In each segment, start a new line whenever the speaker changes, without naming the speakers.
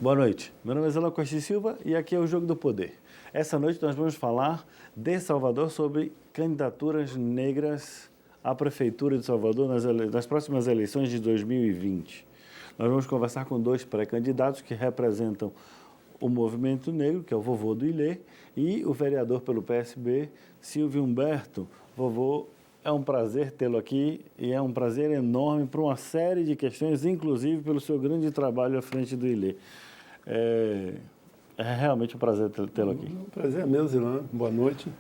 Boa noite, meu nome é Zé Costa Silva e aqui é o Jogo do Poder. Essa noite nós vamos falar de Salvador sobre candidaturas negras à Prefeitura de Salvador nas próximas eleições de 2020. Nós vamos conversar com dois pré-candidatos que representam o movimento negro, que é o Vovô do Ilê, e o vereador pelo PSB, Silvio Humberto. Vovô, é um prazer tê-lo aqui e é um prazer enorme por uma série de questões, inclusive pelo seu grande trabalho à frente do Ilê. É realmente um prazer tê-lo aqui.
O prazer é meu, Zilan. Boa noite.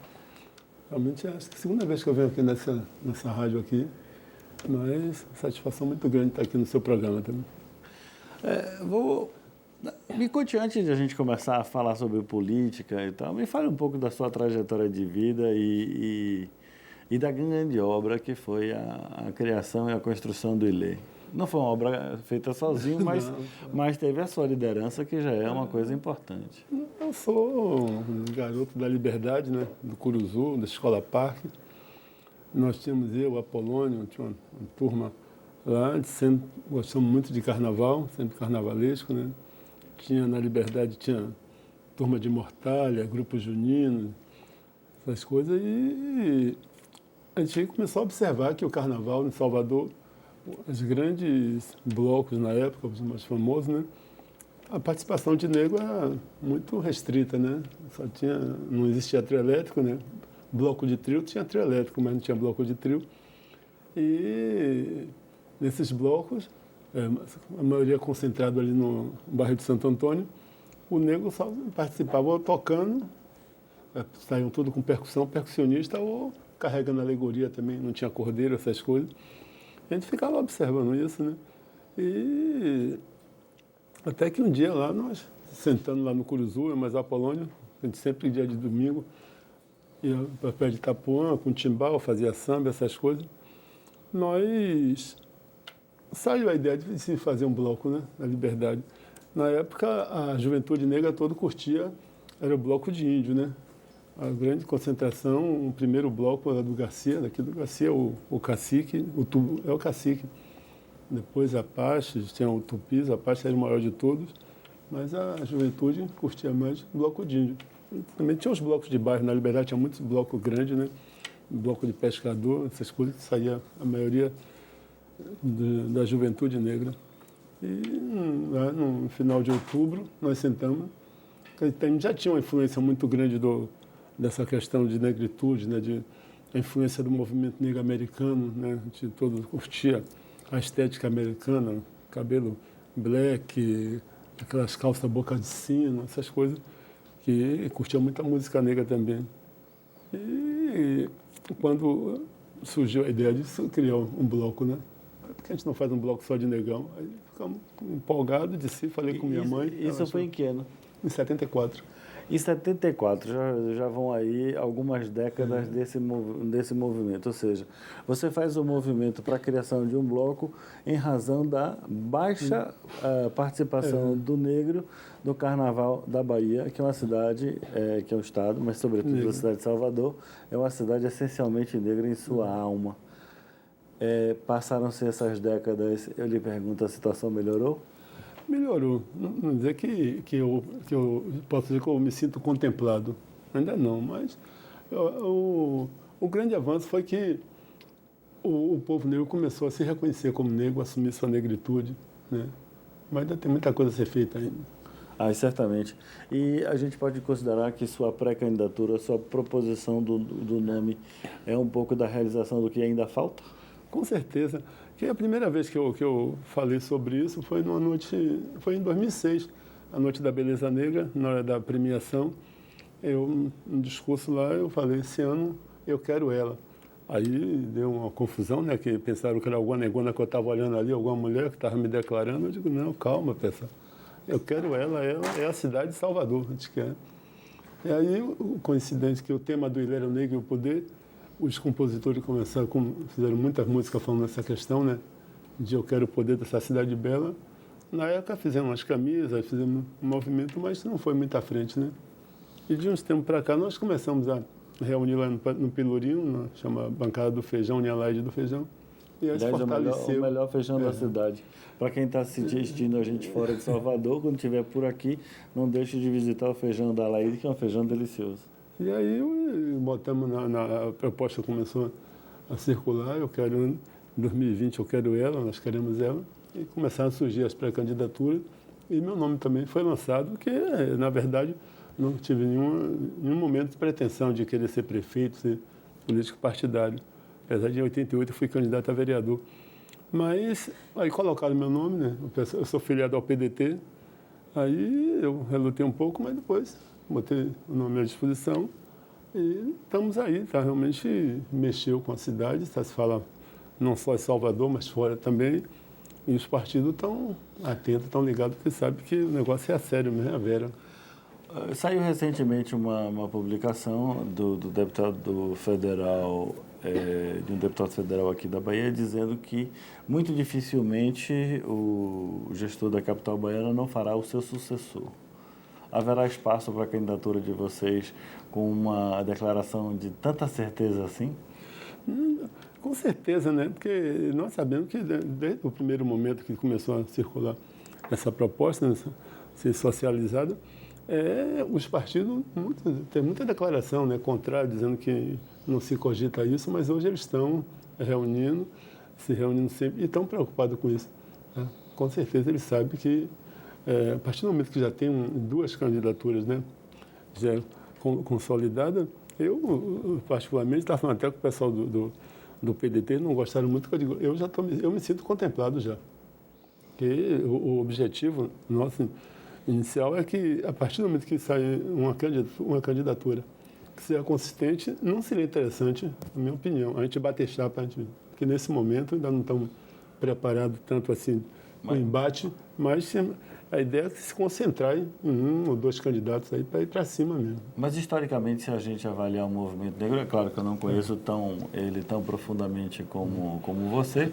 Realmente, acho que é a segunda vez que eu venho aqui nessa rádio aqui, mas satisfação muito grande estar aqui no seu programa também.
Me conte, antes de a gente começar a falar sobre política e tal, me fale um pouco da sua trajetória de vida e da grande obra que foi a criação e a construção do Ilê. Não foi uma obra feita sozinho, mas teve a sua liderança, que já é uma coisa importante.
Eu sou um garoto da Liberdade, né, do Curuzu, da Escola Parque. Nós tínhamos o Apolônio, tinha uma turma lá, sempre gostamos muito de carnaval, sempre carnavalesco, né? Tinha na Liberdade, tinha turma de mortalha, grupo junino, essas coisas, e a gente começou a observar que o carnaval em Salvador, os grandes blocos na época, os mais famosos, né? A participação de negro era muito restrita, né? Não existia trio elétrico, né? Bloco de trio tinha trio elétrico, mas não tinha bloco de trio. E nesses blocos, a maioria concentrado ali no bairro de Santo Antônio, o negro só participava tocando, saíam tudo com percussão, percussionista ou carregando alegoria também, não tinha cordeiro, essas coisas. A gente ficava observando isso, né? E até que um dia lá, nós sentando lá no Curuzu, mas Apolônio, a gente sempre dia de domingo, ia para pé de Itapuã, com timbal, fazia samba, essas coisas. Saiu a ideia de se fazer um bloco, né, na Liberdade. Na época, a juventude negra toda curtia, era o bloco de índio, né? A grande concentração, o primeiro bloco era do Garcia, daqui do Garcia, o cacique, é o cacique. Depois Apache, tinha o Tupis, Apache era o maior de todos, mas a juventude curtia mais o bloco de índio. E também tinha os blocos de bairro, na Liberdade tinha muitos blocos grandes, né? Bloco de pescador, essas coisas que saía a maioria da juventude negra. E lá no final de outubro nós sentamos, a gente já tinha uma influência muito grande dessa questão de negritude, né, a influência do movimento negro americano, né, a gente todo curtia a estética americana, cabelo black, aquelas calças boca de sino, essas coisas, que curtia muita música negra também. E quando surgiu a ideia de criar um bloco, né? Porque a gente não faz um bloco só de negão. Aí ficamos empolgados de si, falei com minha mãe.
Isso foi em que ano?
Em 74.
Em 74, já vão aí algumas décadas desse movimento. Ou seja, você faz o movimento para a criação de um bloco em razão da baixa participação do negro no Carnaval da Bahia, que é uma cidade, que é um estado, mas sobretudo a cidade de Salvador, é uma cidade essencialmente negra em sua alma. Passaram-se essas décadas, eu lhe pergunto, a situação melhorou?
Melhorou. Não dizer que eu posso dizer que eu me sinto contemplado. Ainda não, mas o grande avanço foi que o povo negro começou a se reconhecer como negro, assumir sua negritude, né? Mas ainda tem muita coisa a ser feita ainda.
Certamente. E a gente pode considerar que sua pré-candidatura, sua proposição do nome é um pouco da realização do que ainda falta?
Com certeza. Que a primeira vez que eu falei sobre isso foi em 2006, a Noite da Beleza Negra, na hora da premiação. Um discurso lá, eu falei, esse ano eu quero ela. Aí deu uma confusão, né, que pensaram que era alguma negona que eu estava olhando ali, alguma mulher que estava me declarando. Eu digo, não, calma, pessoal. Eu quero ela é a cidade de Salvador, a gente quer. E aí, o coincidente que o tema do Ilê era o Negro e o Poder, os compositores fizeram muitas músicas falando dessa questão, né? De eu quero o poder dessa cidade bela. Na época fizemos umas camisas, fizemos um movimento, mas não foi muito à frente, né? E de uns tempos para cá nós começamos a reunir lá no Pelourinho, chama Bancada do Feijão, Unialaide do Feijão, e a gente
Aliás,
fortaleceu.
o melhor feijão da cidade. Para quem está assistindo a gente fora de Salvador, quando estiver por aqui, não deixe de visitar o feijão da Laíde, que é um feijão delicioso.
E aí botamos a proposta começou a circular, em 2020 eu quero ela, nós queremos ela, e começaram a surgir as pré-candidaturas, e meu nome também foi lançado, que na verdade não tive nenhum momento de pretensão de querer ser prefeito, ser político partidário. Apesar de em 88 eu fui candidato a vereador. Mas aí colocaram meu nome, né? Eu sou filiado ao PDT, aí eu relutei um pouco, mas depois botei o nome à disposição e estamos aí, tá? Realmente mexeu com a cidade, tá? Se fala não só em Salvador, mas fora também. E os partidos estão atentos, estão ligados, porque sabem que o negócio é a sério mesmo, a Vera.
Saiu recentemente uma publicação do deputado federal, de um deputado federal aqui da Bahia, dizendo que muito dificilmente o gestor da capital baiana não fará o seu sucessor. Haverá espaço para a candidatura de vocês com uma declaração de tanta certeza assim?
Com certeza, né? Porque nós sabemos que desde o primeiro momento que começou a circular essa proposta, né, ser socializada, os partidos têm muita declaração, né, contrária, dizendo que não se cogita isso, mas hoje eles estão se reunindo sempre e estão preocupados com isso. Né? Com certeza eles sabem que, a partir do momento que já tem duas candidaturas, né, já consolidadas, eu particularmente estava falando até com o pessoal do PDT, não gostaram muito, que eu digo, eu me sinto contemplado já. Porque o objetivo nosso inicial é que, a partir do momento que sai uma candidatura que seja consistente, não seria interessante, na minha opinião, a gente bater chapa, porque nesse momento ainda não estamos preparados tanto assim para o embate, mas a ideia é se concentrar em um ou dois candidatos aí para ir para cima mesmo.
Mas, historicamente, se a gente avaliar o movimento negro, é claro que eu não conheço ele tão profundamente como você,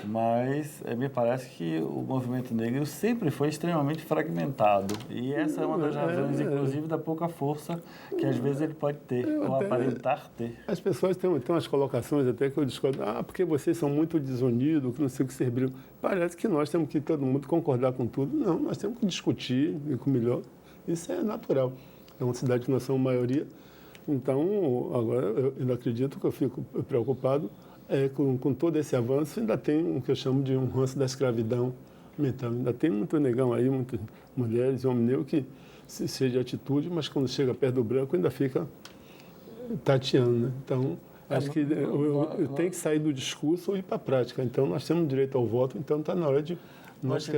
mas me parece que o movimento negro sempre foi extremamente fragmentado. E essa é uma das razões, inclusive, da pouca força que, às vezes, ele pode ter, ou aparentar ter.
As pessoas têm umas colocações até que eu discordo. Porque vocês são muito desunidos, que não sei o que vocês brigam. Parece que nós temos que todo mundo concordar com tudo. Não, nós temos que discutir com o melhor. Isso é natural. É uma cidade que nós somos maioria. Então, agora, eu ainda acredito que eu fico preocupado com todo esse avanço. Ainda tem o que eu chamo de um ranço da escravidão mental. Ainda tem muito negão aí, muitas mulheres e homens negros que se seja de atitude, mas quando chega perto do branco ainda fica tateando, né? Então, acho que eu tenho que sair do discurso e ir para a prática. Então, nós temos direito ao voto, então está na hora de nós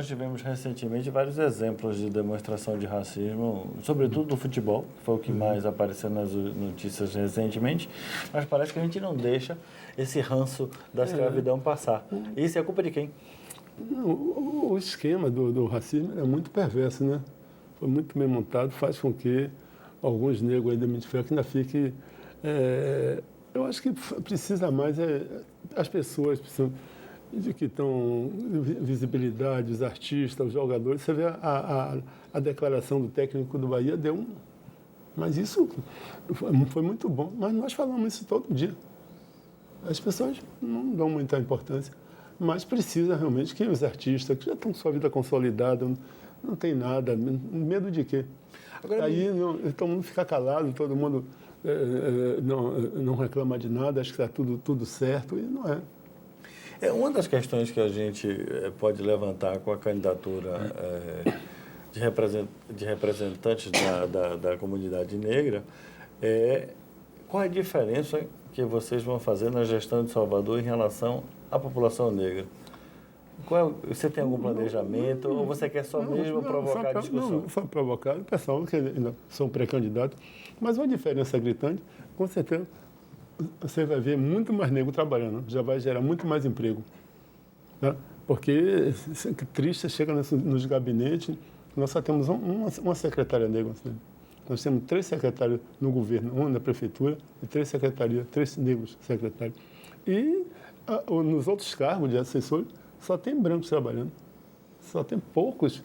tivemos recentemente vários exemplos de demonstração de racismo, sobretudo no futebol, que foi o que mais apareceu nas notícias recentemente, mas parece que a gente não deixa esse ranço da escravidão passar. Isso é culpa de quem?
O esquema do racismo é muito perverso, né? Foi muito bem montado, faz com que alguns negros aí da mídia ainda fiquem... eu acho que precisa mais, as pessoas precisam de que estão visibilidade, os artistas, os jogadores. Você vê a declaração do técnico do Bahia, mas isso foi muito bom. Mas nós falamos isso todo dia. As pessoas não dão muita importância, mas precisa realmente que os artistas, que já estão com sua vida consolidada, não tem nada, medo de quê? Agora, aí todo mundo fica calado, todo mundo não reclama de nada, acha que está tudo certo, e não é.
Uma das questões que a gente pode levantar com a candidatura de representantes da comunidade negra é qual é a diferença que vocês vão fazer na gestão de Salvador em relação à população negra. Você tem algum planejamento ou você quer só mesmo provocar a discussão?
Não, só provocar o pessoal que ainda são pré-candidatos, mas uma diferença gritante, com certeza. Você vai ver muito mais negro trabalhando, já vai gerar muito mais emprego. Né? Porque, triste, chega nos gabinetes, nós só temos uma secretária negra. Nós temos 3 secretários no governo, 1 na prefeitura e 3 secretarias, 3 negros secretários. E nos outros cargos de assessor, só tem brancos trabalhando. Só tem poucos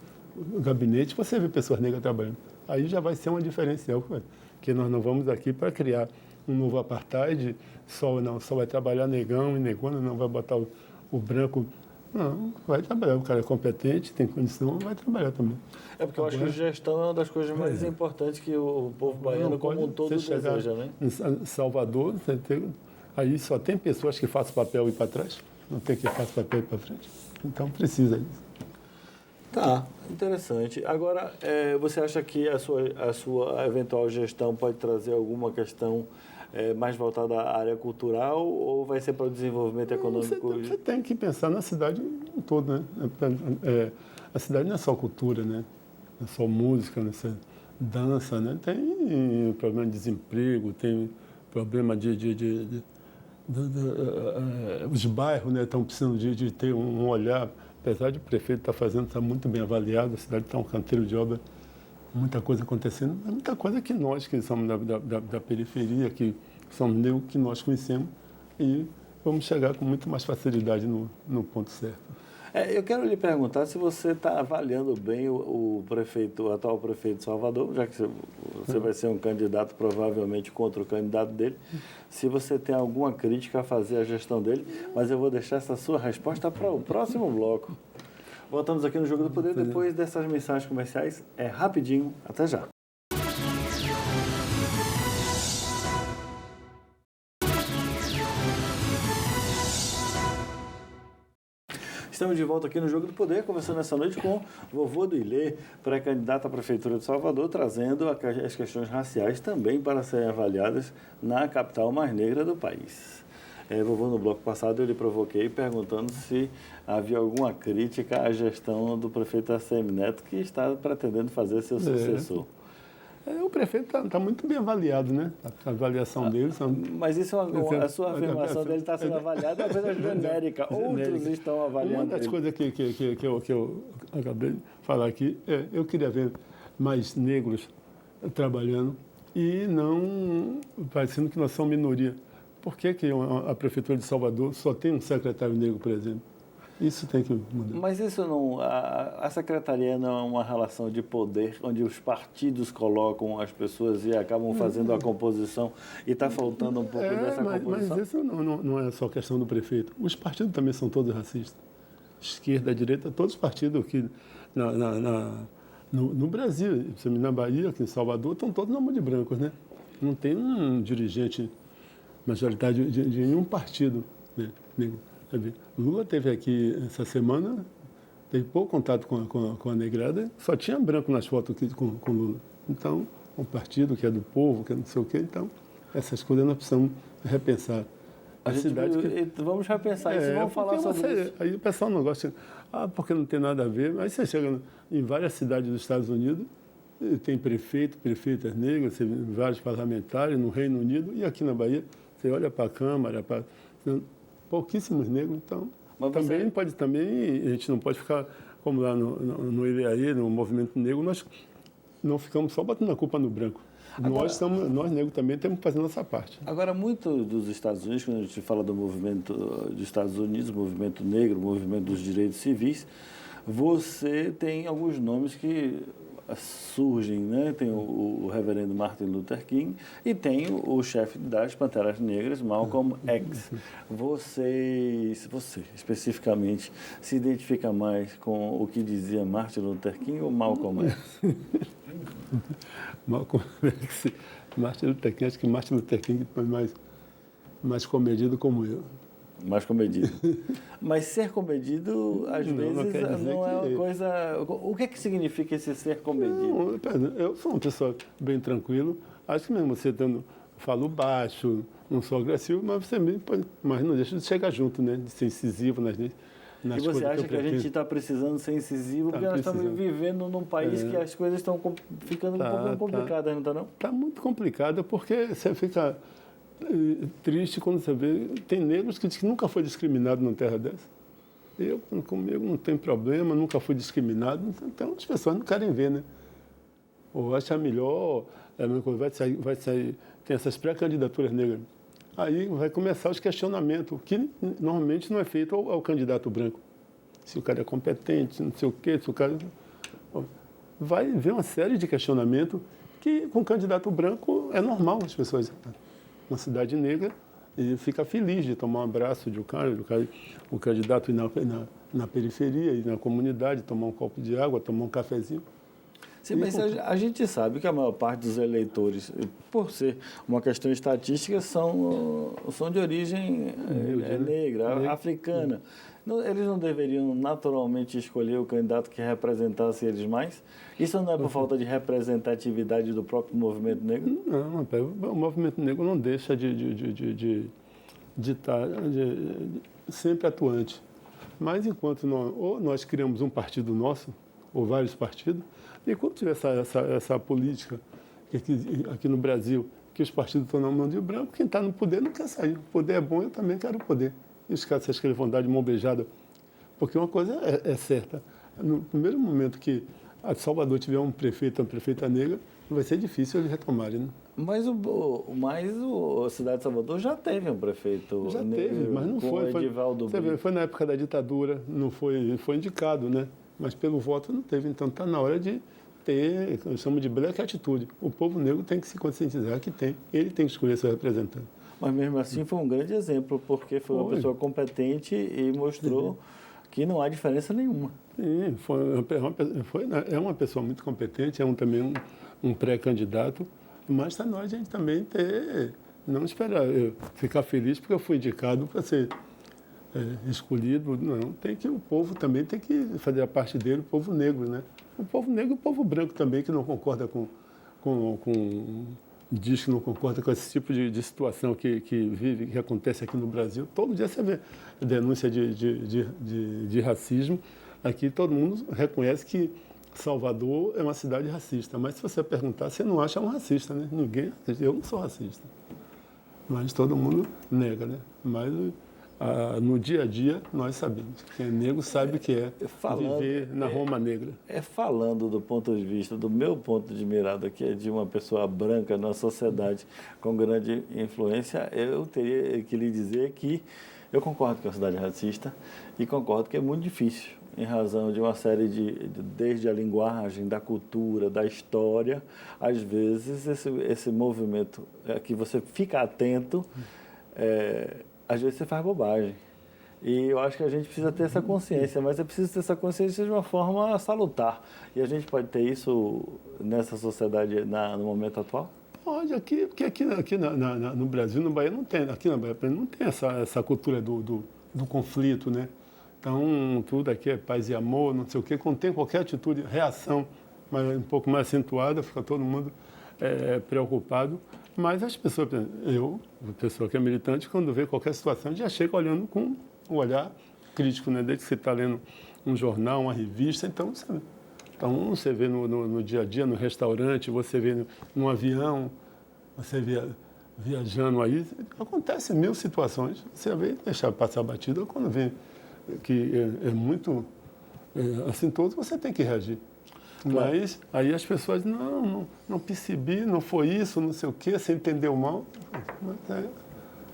gabinetes, você vê pessoas negras trabalhando. Aí já vai ser uma diferencial, porque nós não vamos aqui para criar um novo apartheid, só vai trabalhar negão e negona, não vai botar o branco. Não, vai trabalhar. O cara é competente, tem condição, vai trabalhar também.
É porque eu acho que gestão é uma das coisas mais importantes que o povo baiano como um todo deseja, né?
Em Salvador, aí só tem pessoas que fazem papel ir para trás, não tem que fazer papel ir para frente. Então precisa disso.
Tá, interessante. Agora, você acha que a sua eventual gestão pode trazer alguma questão mais voltada à área cultural ou vai ser para o desenvolvimento econômico?
Você tem que pensar na cidade toda, né? A cidade não é só cultura, né? Não é só música, não é só dança, né? Tem problema de desemprego, tem problema os bairros, né? Estão precisando de ter um olhar, apesar de o prefeito estar fazendo, está muito bem avaliado, a cidade está um canteiro de obra, muita coisa acontecendo, mas muita coisa que nós, que somos da periferia, que somos negros, que nós conhecemos, e vamos chegar com muito mais facilidade no ponto certo.
Eu quero lhe perguntar se você está avaliando bem o atual prefeito de Salvador, já que você vai ser um candidato provavelmente contra o candidato dele, se você tem alguma crítica a fazer à gestão dele, mas eu vou deixar essa sua resposta para o próximo bloco. Voltamos aqui no Jogo do Poder, depois dessas mensagens comerciais, rapidinho, até já. Estamos de volta aqui no Jogo do Poder, conversando essa noite com o vovô do Ilê, pré-candidato à Prefeitura de Salvador, trazendo as questões raciais também para serem avaliadas na capital mais negra do país. Vovô, no bloco passado eu lhe provoquei perguntando se havia alguma crítica à gestão do prefeito ACM Neto, que está pretendendo fazer seu sucessor.
O prefeito está muito bem avaliado, né? A avaliação dele...
Mas isso a sua afirmação dele está sendo avaliada é uma coisa genérica. Outros estão avaliando.
Uma das coisas que eu acabei de falar aqui eu queria ver mais negros trabalhando e não parecendo que nós somos minoria. Por que a Prefeitura de Salvador só tem um secretário negro, por exemplo? Isso tem que mudar.
Mas isso não... A secretaria não é uma relação de poder, onde os partidos colocam as pessoas e acabam fazendo a composição e está faltando um pouco dessa composição?
Mas isso não é só questão do prefeito. Os partidos também são todos racistas. Esquerda, direita, todos os partidos aqui no Brasil, na Bahia, aqui em Salvador, estão todos na mão de brancos, né? Não tem um dirigente majoritário de nenhum partido, né, negro. Lula teve aqui essa semana, teve pouco contato com a negrada, só tinha branco nas fotos aqui com Lula. Então, um partido que é do povo, que é não sei o quê, então, essas coisas nós precisamos repensar.
Vamos repensar isso, vamos falar sobre isso.
Aí o pessoal não gosta, porque não tem nada a ver, mas você chega em várias cidades dos Estados Unidos, tem prefeitas negras, vários parlamentares no Reino Unido, e aqui na Bahia, você olha para a Câmara, pouquíssimos negros, então a gente não pode ficar como lá no ILEAE, no movimento negro, nós não ficamos só botando a culpa no branco. Agora, nós negros também temos que fazer a nossa parte.
Agora, muito dos Estados Unidos, quando a gente fala do movimento dos Estados Unidos, movimento negro, movimento dos direitos civis, você tem alguns nomes que surgem, né? Tem o reverendo Martin Luther King e tem o chefe das Panteras Negras, Malcolm X. Você especificamente se identifica mais com o que dizia Martin Luther King ou Malcolm X?
Malcolm X, Martin Luther King, acho que Martin Luther King foi mais comedido como eu.
Mais comedido. Mas ser comedido, às vezes, não é uma coisa... O que significa esse ser comedido?
Eu sou uma pessoa bem tranquilo. Acho que mesmo você falo baixo, não sou agressivo, mas você mesmo pode... Mas não deixa de chegar junto, né? De ser incisivo nas coisas.
E você acha que a gente está precisando ser incisivo porque nós estamos vivendo num país que as coisas estão ficando um pouco complicadas, não está não? Está
muito complicado porque você fica... triste quando você vê, tem negros que dizem que nunca foi discriminado numa terra dessa. Comigo não tem problema, nunca fui discriminado, então as pessoas não querem ver, né? Ou achar melhor, vai sair, tem essas pré-candidaturas negras. Aí vai começar os questionamentos, que normalmente não é feito ao candidato branco. Se o cara é competente, não sei o quê, se o cara... Vai ver uma série de questionamentos que com o candidato branco é normal as pessoas uma cidade negra, e fica feliz de tomar um abraço de um cara, o candidato ir na periferia, ir na comunidade, tomar um copo de água, tomar um cafezinho.
Sim, mas a gente sabe que a maior parte dos eleitores, por ser uma questão estatística, são de origem negra, africana. Eles não deveriam naturalmente escolher o candidato que representasse eles mais? Isso não é por falta de representatividade do próprio movimento negro?
Não, o movimento negro não deixa de estar sempre atuante. Mas enquanto nós criamos um partido nosso, ou vários partidos, e quando tiver essa política aqui no Brasil, que os partidos estão na mão de branco, quem está no poder não quer sair. O poder é bom, eu também quero o poder. E os caras, vocês querem vão dar de mão beijada? Porque uma coisa é certa. No primeiro momento que a Salvador tiver um prefeito, uma prefeita negra, vai ser difícil eles retomarem, né?
Mas a cidade de Salvador já teve um prefeito
já
negro,
teve, mas não foi. Foi na época da ditadura, não foi indicado, né? Mas pelo voto não teve. Então está na hora de ter, eu chamo de black atitude. O povo negro tem que se conscientizar que tem. Ele tem que escolher seu representante.
Mas mesmo assim foi um grande exemplo, porque foi uma pessoa competente e mostrou que não há diferença nenhuma.
Sim, é uma pessoa muito competente, também um pré-candidato, mas está na hora de a gente também não esperar eu ficar feliz porque eu fui indicado para ser escolhido. Não, o povo também tem que fazer a parte dele, o povo negro, né? O povo negro e o povo branco também, que não concorda diz que não concorda com esse tipo de situação que acontece aqui no Brasil. Todo dia você vê denúncia de racismo. Aqui todo mundo reconhece que Salvador é uma cidade racista, mas se você perguntar, você não acha um racista, né? Eu não sou racista, mas todo mundo nega, né? Mas no dia a dia nós sabemos. Quem é negro sabe o que é viver na Roma negra.
Falando do ponto de vista, do meu ponto de mirada, que é de uma pessoa branca na sociedade com grande influência, eu teria que lhe dizer que eu concordo que é uma cidade racista e concordo que é muito difícil, em razão de uma série desde a linguagem, da cultura, da história, às vezes esse movimento que você fica atento, às vezes você faz bobagem. E eu acho que a gente precisa ter essa consciência, mas é preciso ter essa consciência de uma forma salutar. E a gente pode ter isso nessa sociedade no momento atual?
Pode, porque aqui no Brasil, no Bahia, não tem. Aqui na Bahia não tem essa cultura do conflito, né? Então, tudo aqui é paz e amor, não sei o quê. Quando tem qualquer atitude, reação um pouco mais acentuada, fica todo mundo preocupado. Mas as pessoas, a pessoa que é militante, quando vê qualquer situação, já chega olhando com um olhar crítico, né? Desde que você está lendo um jornal, uma revista, então você vê no dia a dia, no restaurante, você vê num avião, você vê viajando aí, acontece 1000 situações. Você vê deixar passar batida, quando vê que é muito assintoso, você tem que reagir.
Claro.
Mas aí as pessoas, não percebi, não foi isso, não sei o quê, você entendeu mal. Mas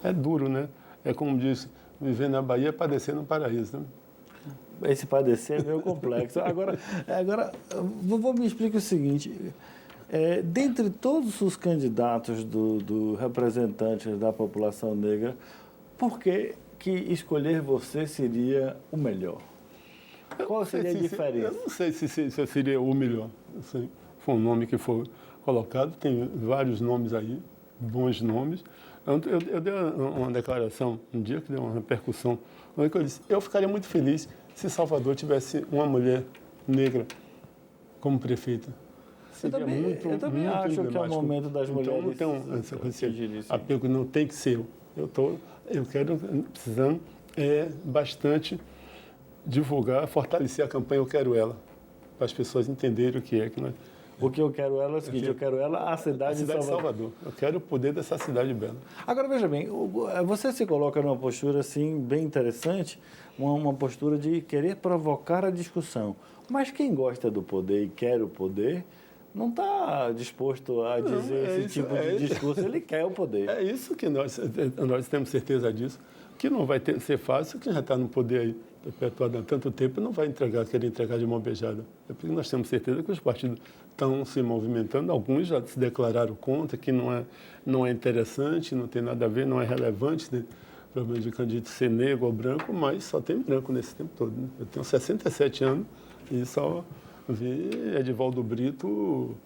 é duro, né? É como diz, viver na Bahia é padecer no paraíso, né?
Esse padecer é meio complexo. Agora vou me explicar o seguinte. Dentre todos os candidatos do representantes da população negra, por que escolher você seria o melhor? Qual seria a diferença?
Eu não sei se seria o melhor. Foi um nome que foi colocado, tem vários nomes aí, bons nomes. Eu dei uma declaração um dia que deu uma repercussão, onde eu disse, eu ficaria muito feliz se Salvador tivesse uma mulher negra como prefeita.
Eu também acho que é o momento das mulheres.
Então não tem esse apego, não tem que ser eu quero, precisando bastante divulgar, fortalecer a campanha Eu Quero Ela, para as pessoas entenderem o que é que nós...
O que eu quero ela é o seguinte, eu quero ela a cidade de Salvador.
Eu quero o poder dessa cidade bela.
Agora, veja bem, você se coloca numa postura assim, bem interessante, uma postura de querer provocar a discussão. Mas quem gosta do poder e quer o poder, não está disposto a dizer esse tipo de discurso, ele quer o poder.
É isso que nós temos certeza disso, que não vai ser fácil, que já está no poder aí perpetuado há tanto tempo, não vai querer entregar de mão beijada. É porque nós temos certeza que os partidos estão se movimentando, alguns já se declararam contra, que não é interessante, não tem nada a ver, não é relevante, né? O problema de candidato ser negro ou branco, mas só tem branco nesse tempo todo. Né? Eu tenho 67 anos e só vi Edivaldo Brito,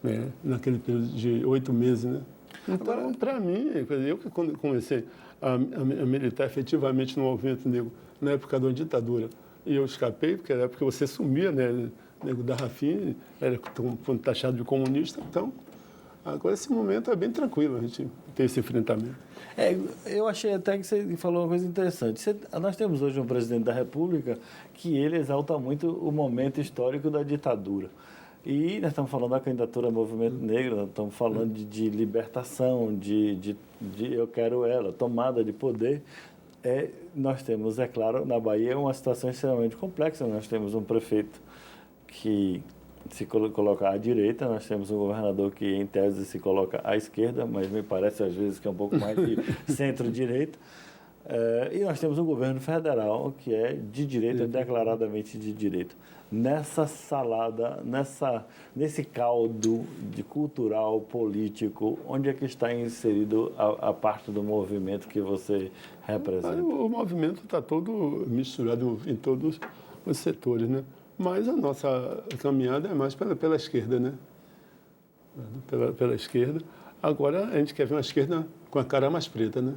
né, naquele período de 8 meses. Né? Então, para mim, eu que quando comecei a militar efetivamente no movimento negro na época da ditadura, e eu escapei, porque era a época que você sumia, né? O nego da Rafim era taxado de comunista, então agora esse momento é bem tranquilo a gente ter esse enfrentamento.
Eu achei até que você falou uma coisa interessante. Nós temos hoje um presidente da República que ele exalta muito o momento histórico da ditadura. E nós estamos falando da candidatura ao movimento negro, nós estamos falando de libertação, de eu quero ela, tomada de poder. Nós temos, é claro, na Bahia uma situação extremamente complexa. Nós temos um prefeito que se coloca à direita, nós temos um governador que, em tese, se coloca à esquerda, mas me parece, às vezes, que é um pouco mais de centro-direita. E nós temos um governo federal que é de direita, declaradamente de direita. Nessa salada, nesse caldo de cultural, político, onde é que está inserido a parte do movimento que você representa?
O movimento está todo misturado em todos os setores, né? Mas a nossa caminhada é mais pela esquerda, né? Pela esquerda. Agora a gente quer ver uma esquerda com a cara mais preta, né?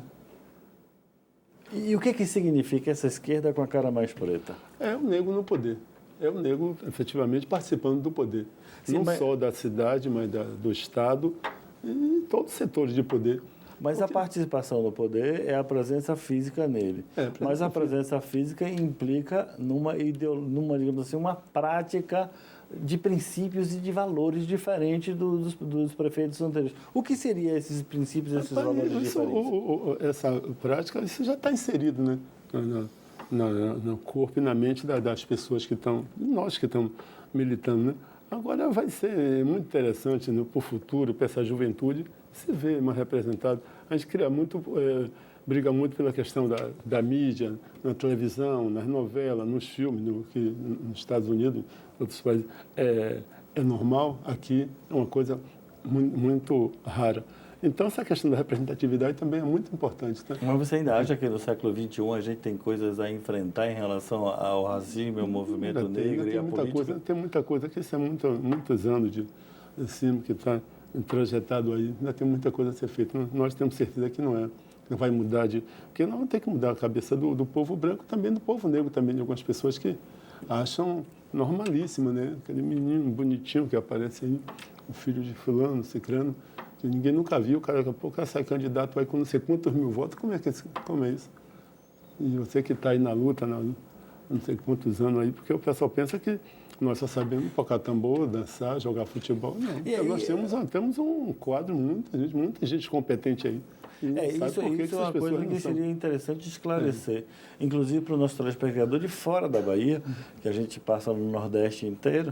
E o que significa essa esquerda com a cara mais preta?
É o negro no poder. É o negro, efetivamente, participando do poder. Sim, não só da cidade, mas do Estado e em todos os setores de poder.
Mas a participação no poder é a presença física nele. Mas a presença física implica numa digamos assim, uma prática de princípios e de valores diferentes dos prefeitos anteriores. O que seriam esses princípios e esses valores diferentes?
Essa prática, isso já está inserido, né? No corpo e na mente das pessoas que estão, nós que estamos militando, né? Agora vai ser muito interessante, né, para o futuro, para essa juventude, se ver mais representado. A gente briga muito pela questão da mídia, na televisão, nas novelas, nos filmes, que nos Estados Unidos, em outros países, é normal, aqui é uma coisa muito rara. Então, essa questão da representatividade também é muito importante. Tá?
Mas você ainda acha que no século XXI a gente tem coisas a enfrentar em relação ao racismo, ao movimento negro e à política?
Tem muita coisa, que isso é muitos anos de cima que está introjetado aí. Ainda tem muita coisa a ser feita. Nós temos certeza que não vai mudar porque nós vamos ter que mudar a cabeça do povo branco, também do povo negro, também de algumas pessoas que acham normalíssimo, né? Aquele menino bonitinho que aparece aí, o filho de fulano, cicrano, que ninguém nunca viu, daqui a pouco ela sai candidato, vai com não sei quantos mil votos, como é isso? E você que está aí na luta, não sei quantos anos aí, porque o pessoal pensa que nós só sabemos tocar tambor, dançar, jogar futebol. Não, nós temos um quadro, muita gente competente aí.
Isso é uma coisa que seria interessante esclarecer, inclusive para o nosso telespectador de fora da Bahia, que a gente passa no Nordeste inteiro,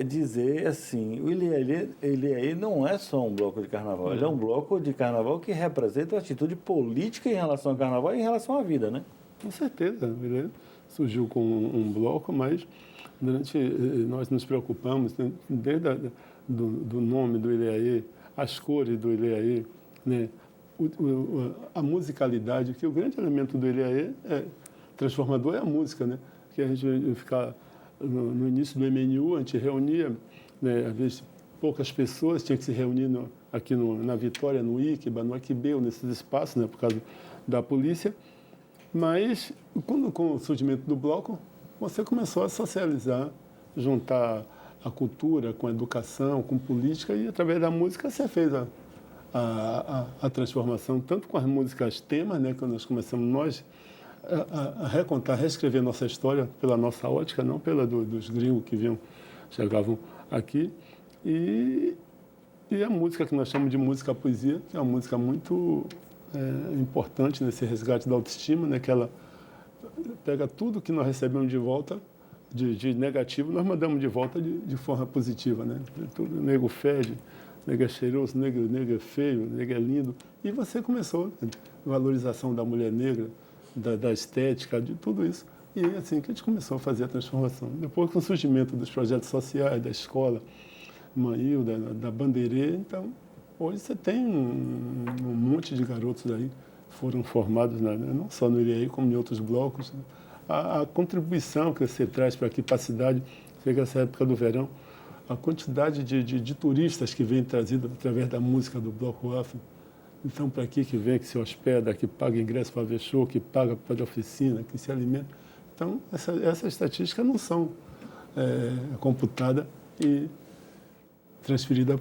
dizer assim, o Ilhéaê não é só um bloco de carnaval, ele é um bloco de carnaval que representa a atitude política em relação ao carnaval e em relação à vida, né?
Com certeza, ele surgiu com um bloco, mas nós nos preocupamos, né, desde do nome do Ilhéaê, as cores do Ilhéaê, né? A musicalidade, que o grande elemento do Ilhéaê transformador é a música, né? Que a gente ficar no início do MNU, a gente reunia, né, às vezes poucas pessoas, tinha que se reunir aqui na Vitória, no Iquiba, no Aquibeu, nesses espaços, né, por causa da polícia. Mas, com o surgimento do bloco, você começou a socializar, juntar a cultura com a educação, com política, e através da música você fez a transformação, tanto com as músicas temas, né, quando nós começamos a recontar, reescrever nossa história pela nossa ótica, não pela dos gringos que chegavam aqui, e a música que nós chamamos de música poesia, que é uma música muito importante nesse resgate da autoestima, né, que ela pega tudo que nós recebemos de volta, de negativo, nós mandamos de volta de forma positiva, né? Tudo, nego fede, nego é cheiroso, nego é feio, nego é lindo. E você começou a valorização da mulher negra, da estética, de tudo isso. E assim que a gente começou a fazer a transformação. Depois, com o surgimento dos projetos sociais, da escola, Manil, da Bandeirê, então, hoje você tem um monte de garotos aí que foram formados, não só no Iriaí, como em outros blocos. A contribuição que você traz para aqui, para a cidade, chega essa época do verão, a quantidade de turistas que vem trazido através da música do Bloco Afro. Então, para aqui que vem, que se hospeda, que paga ingresso para ver show, que paga para de oficina, que se alimenta. Então, essas estatísticas não são computadas e transferidas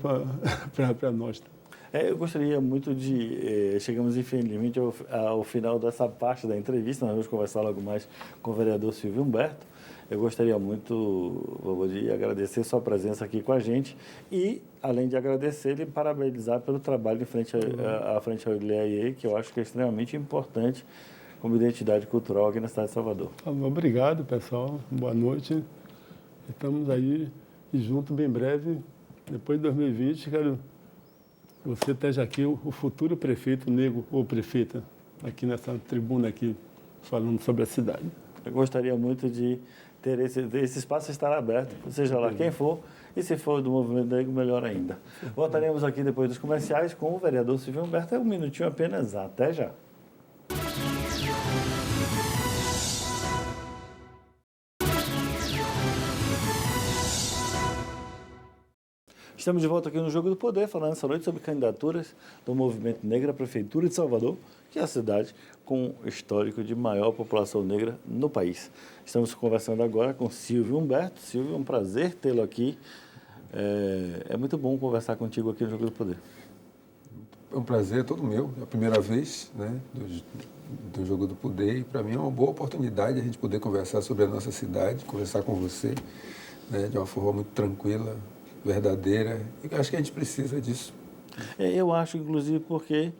para nós.
Eu gostaria muito de... chegamos, infelizmente, ao final dessa parte da entrevista. Nós vamos conversar logo mais com o vereador Silvio Humberto. Eu gostaria muito, vovô, de agradecer sua presença aqui com a gente e, além de agradecer, ele parabenizar pelo trabalho à frente ao IAE, que eu acho que é extremamente importante como identidade cultural aqui na cidade de Salvador.
Obrigado, pessoal. Boa noite. Estamos aí e junto bem breve. Depois de 2020, quero que você esteja aqui, o futuro prefeito negro ou prefeita, aqui nessa tribuna aqui, falando sobre a cidade.
Eu gostaria muito de ter esse espaço estar aberto, seja lá quem for, e se for do movimento negro, melhor ainda. Voltaremos aqui depois dos comerciais com o vereador Silvio Humberto. Um minutinho apenas. Até já. Estamos de volta aqui no Jogo do Poder, falando essa noite sobre candidaturas do Movimento Negro à Prefeitura de Salvador, que é a cidade com histórico de maior população negra no país. Estamos conversando agora com Silvio Humberto. Silvio, é um prazer tê-lo aqui. É muito bom conversar contigo aqui no Jogo do Poder.
É um prazer todo meu, é a primeira vez, né, do Jogo do Poder, e para mim é uma boa oportunidade a gente poder conversar sobre a nossa cidade, conversar com você, né, de uma forma muito tranquila, verdadeira, e acho que a gente precisa disso.
Eu acho, inclusive, porque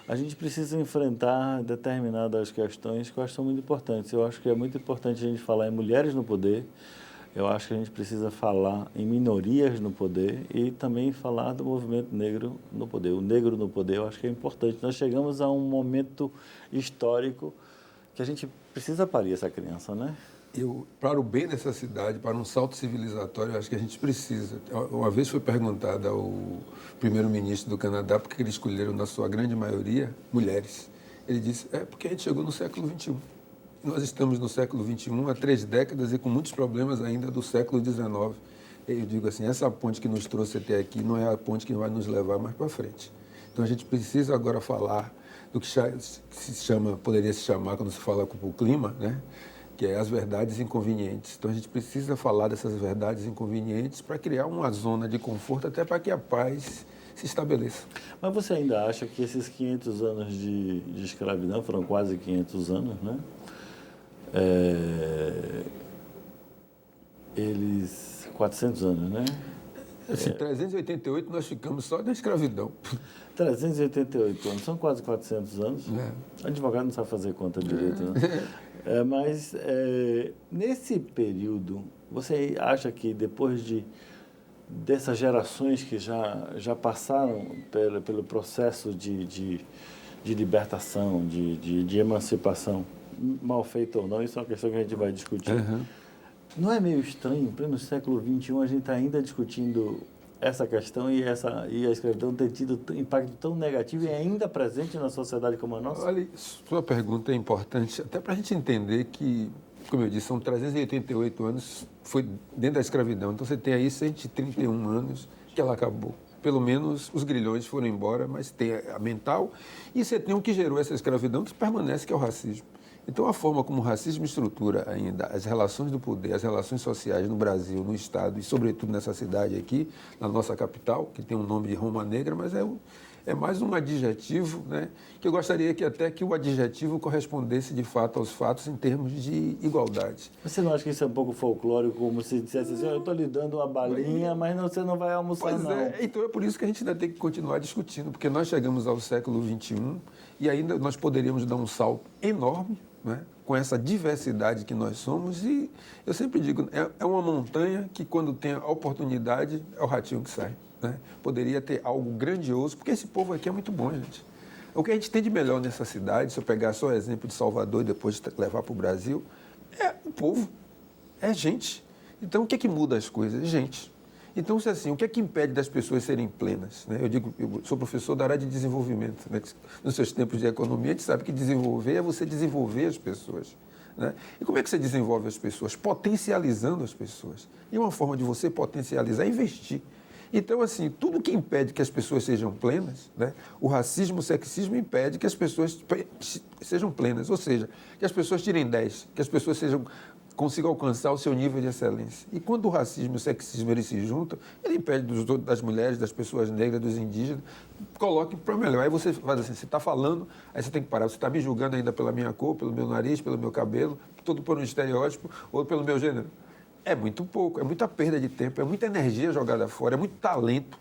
a gente precisa enfrentar determinadas questões que eu acho que são muito importantes. Eu acho que é muito importante a gente falar em mulheres no poder, eu acho que a gente precisa falar em minorias no poder e também falar do movimento negro no poder. O negro no poder eu acho que é importante. Nós chegamos a um momento histórico que a gente precisa parir essa criança, né?
Para o bem dessa cidade, para um salto civilizatório, eu acho que a gente precisa. Uma vez foi perguntada ao primeiro-ministro do Canadá por que eles escolheram, na sua grande maioria, mulheres. Ele disse, porque a gente chegou no século XXI. Nós estamos no século XXI há 3 décadas e com muitos problemas ainda do século XIX. Eu digo assim, essa ponte que nos trouxe até aqui não é a ponte que vai nos levar mais para frente. Então a gente precisa agora falar do que poderia se chamar, quando se fala com o clima, né? Que é as verdades inconvenientes. Então, a gente precisa falar dessas verdades inconvenientes para criar uma zona de conforto, até para que a paz se estabeleça.
Mas você ainda acha que esses 500 anos de escravidão, foram quase 500 anos, né? Eles... 400 anos, né?
Assim, 388 nós ficamos só na escravidão.
388 anos, são quase 400 anos. Advogado não sabe fazer conta direito, né? Mas nesse período, você acha que depois dessas gerações que já passaram pelo processo de libertação, de emancipação, mal feito ou não, isso é uma questão que a gente vai discutir. Não é meio estranho, em pleno século XXI, a gente está ainda discutindo essa questão e a escravidão ter tido um impacto tão negativo e ainda presente na sociedade como a nossa?
Olha, sua pergunta é importante, até para a gente entender que, como eu disse, são 388 anos, foi dentro da escravidão. Então, você tem aí 131 anos que ela acabou. Pelo menos os grilhões foram embora, mas tem a mental. E você tem o que gerou essa escravidão, que permanece, que é o racismo. Então, a forma como o racismo estrutura ainda as relações do poder, as relações sociais no Brasil, no Estado e, sobretudo, nessa cidade aqui, na nossa capital, que tem o nome de Roma Negra, mas é mais um adjetivo, né, que eu gostaria que até que o adjetivo correspondesse, de fato, aos fatos em termos de igualdade.
Você não acha que isso é um pouco folclórico, como se dissesse assim, eu estou lhe dando uma balinha, mas você não vai almoçar, não?
Então é por isso que a gente ainda tem que continuar discutindo, porque nós chegamos ao século XXI e ainda nós poderíamos dar um salto enorme, né, com essa diversidade que nós somos, e eu sempre digo, é uma montanha que, quando tem a oportunidade, é o ratinho que sai. Né? Poderia ter algo grandioso, porque esse povo aqui é muito bom, gente. O que a gente tem de melhor nessa cidade, se eu pegar só o exemplo de Salvador e depois levar para o Brasil, É o povo, é gente. Então, o que é que muda as coisas? É gente. Então, se assim, o que é que impede das pessoas serem plenas? Né? Eu sou professor da área de desenvolvimento. Né? Nos seus tempos de economia, a gente sabe que desenvolver é você desenvolver as pessoas. Né? E como é que você desenvolve as pessoas? Potencializando as pessoas. E uma forma de você potencializar é investir. Então, assim, tudo que impede que as pessoas sejam plenas, né? O racismo, o sexismo impede que as pessoas sejam plenas. Ou seja, que as pessoas tirem 10, que as pessoas consigam alcançar o seu nível de excelência. E quando o racismo e o sexismo eles se juntam, ele impede das mulheres, das pessoas negras, dos indígenas, coloque para melhor. Aí você faz assim, você está falando, aí você tem que parar. Você está me julgando ainda pela minha cor, pelo meu nariz, pelo meu cabelo, todo por um estereótipo ou pelo meu gênero. É muito pouco, é muita perda de tempo, é muita energia jogada fora, é muito talento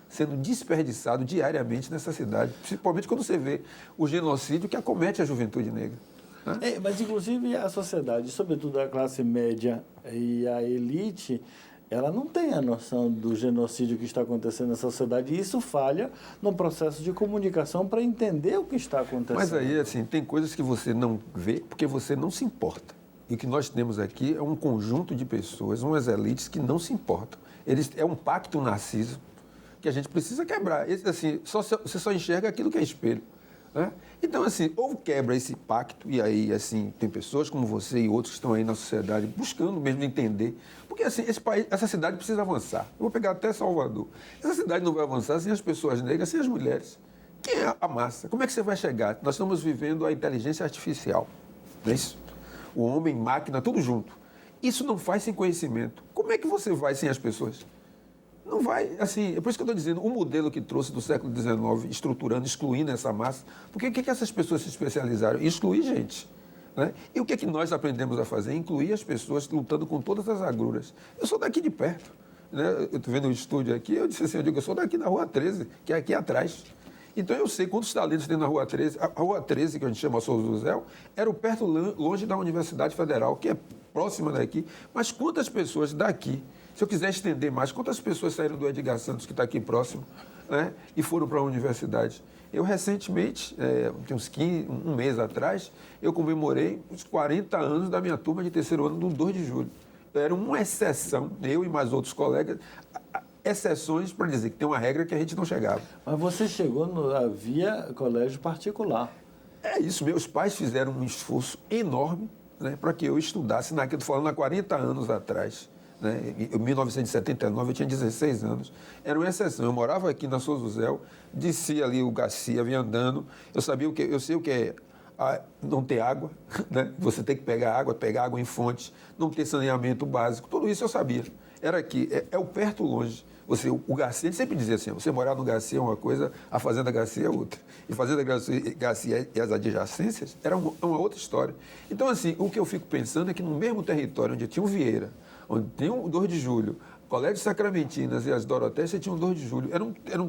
sendo desperdiçado diariamente nessa cidade, principalmente quando você vê o genocídio que acomete a juventude negra.
Mas, inclusive, a sociedade, sobretudo a classe média e a elite, ela não tem a noção do genocídio que está acontecendo na sociedade, e isso falha no processo de comunicação para entender o que está acontecendo.
Mas aí, assim, tem coisas que você não vê porque você não se importa. E o que nós temos aqui é um conjunto de pessoas, umas elites que não se importam. É um pacto narciso que a gente precisa quebrar. Assim, você só enxerga aquilo que é espelho. Né? Então, assim, ou quebra esse pacto, e aí, assim, tem pessoas como você e outros que estão aí na sociedade buscando mesmo entender. Porque, assim, essa cidade precisa avançar. Eu vou pegar até Salvador. Essa cidade não vai avançar sem as pessoas negras, sem as mulheres. Quem é a massa? Como é que você vai chegar? Nós estamos vivendo a inteligência artificial, não é isso? O homem, máquina, tudo junto. Isso não faz sem conhecimento. Como é que você vai sem as pessoas? Não vai, assim, é por isso que eu estou dizendo, o modelo que trouxe do século XIX, estruturando, excluindo essa massa, porque o que essas pessoas se especializaram? Em excluir gente. Né? E o que nós aprendemos a fazer? Incluir as pessoas lutando com todas as agruras. Eu sou daqui de perto. Né? Eu estou vendo o estúdio aqui, eu disse assim, eu sou daqui da Rua 13, que é aqui atrás. Então eu sei quantos talentos tem na Rua 13. A Rua 13, que a gente chama Souza José, era perto, longe da Universidade Federal, que é próxima daqui. Mas quantas pessoas daqui, se eu quiser estender mais, quantas pessoas saíram do Edgar Santos, que está aqui próximo, né, e foram para a universidade? Eu recentemente, tem uns 15, um mês atrás, eu comemorei os 40 anos da minha turma de terceiro ano, do 2 de julho. Era uma exceção, eu e mais outros colegas, exceções para dizer que tem uma regra que a gente não chegava.
Mas você chegou via colégio particular.
É isso, meus pais fizeram um esforço enorme, né, para que eu estudasse, estou falando há 40 anos atrás. Né, em 1979, eu tinha 16 anos. Era uma exceção. Eu morava aqui na Souza José, descia ali o Garcia, vinha andando. Eu sei o que é não ter água, né? Você tem que pegar água em fontes, não ter saneamento básico. Tudo isso eu sabia. Era aqui, é o perto longe. O Garcia, ele sempre dizia assim, você morar no Garcia é uma coisa, a Fazenda Garcia é outra. E Fazenda Garcia e as adjacências era uma outra história. Então, assim, o que eu fico pensando é que no mesmo território onde tinha o Vieira, onde tem o 2 de Julho, Colégio Sacramentinas e as Doroteias, você tinha o 2 de Julho. Era um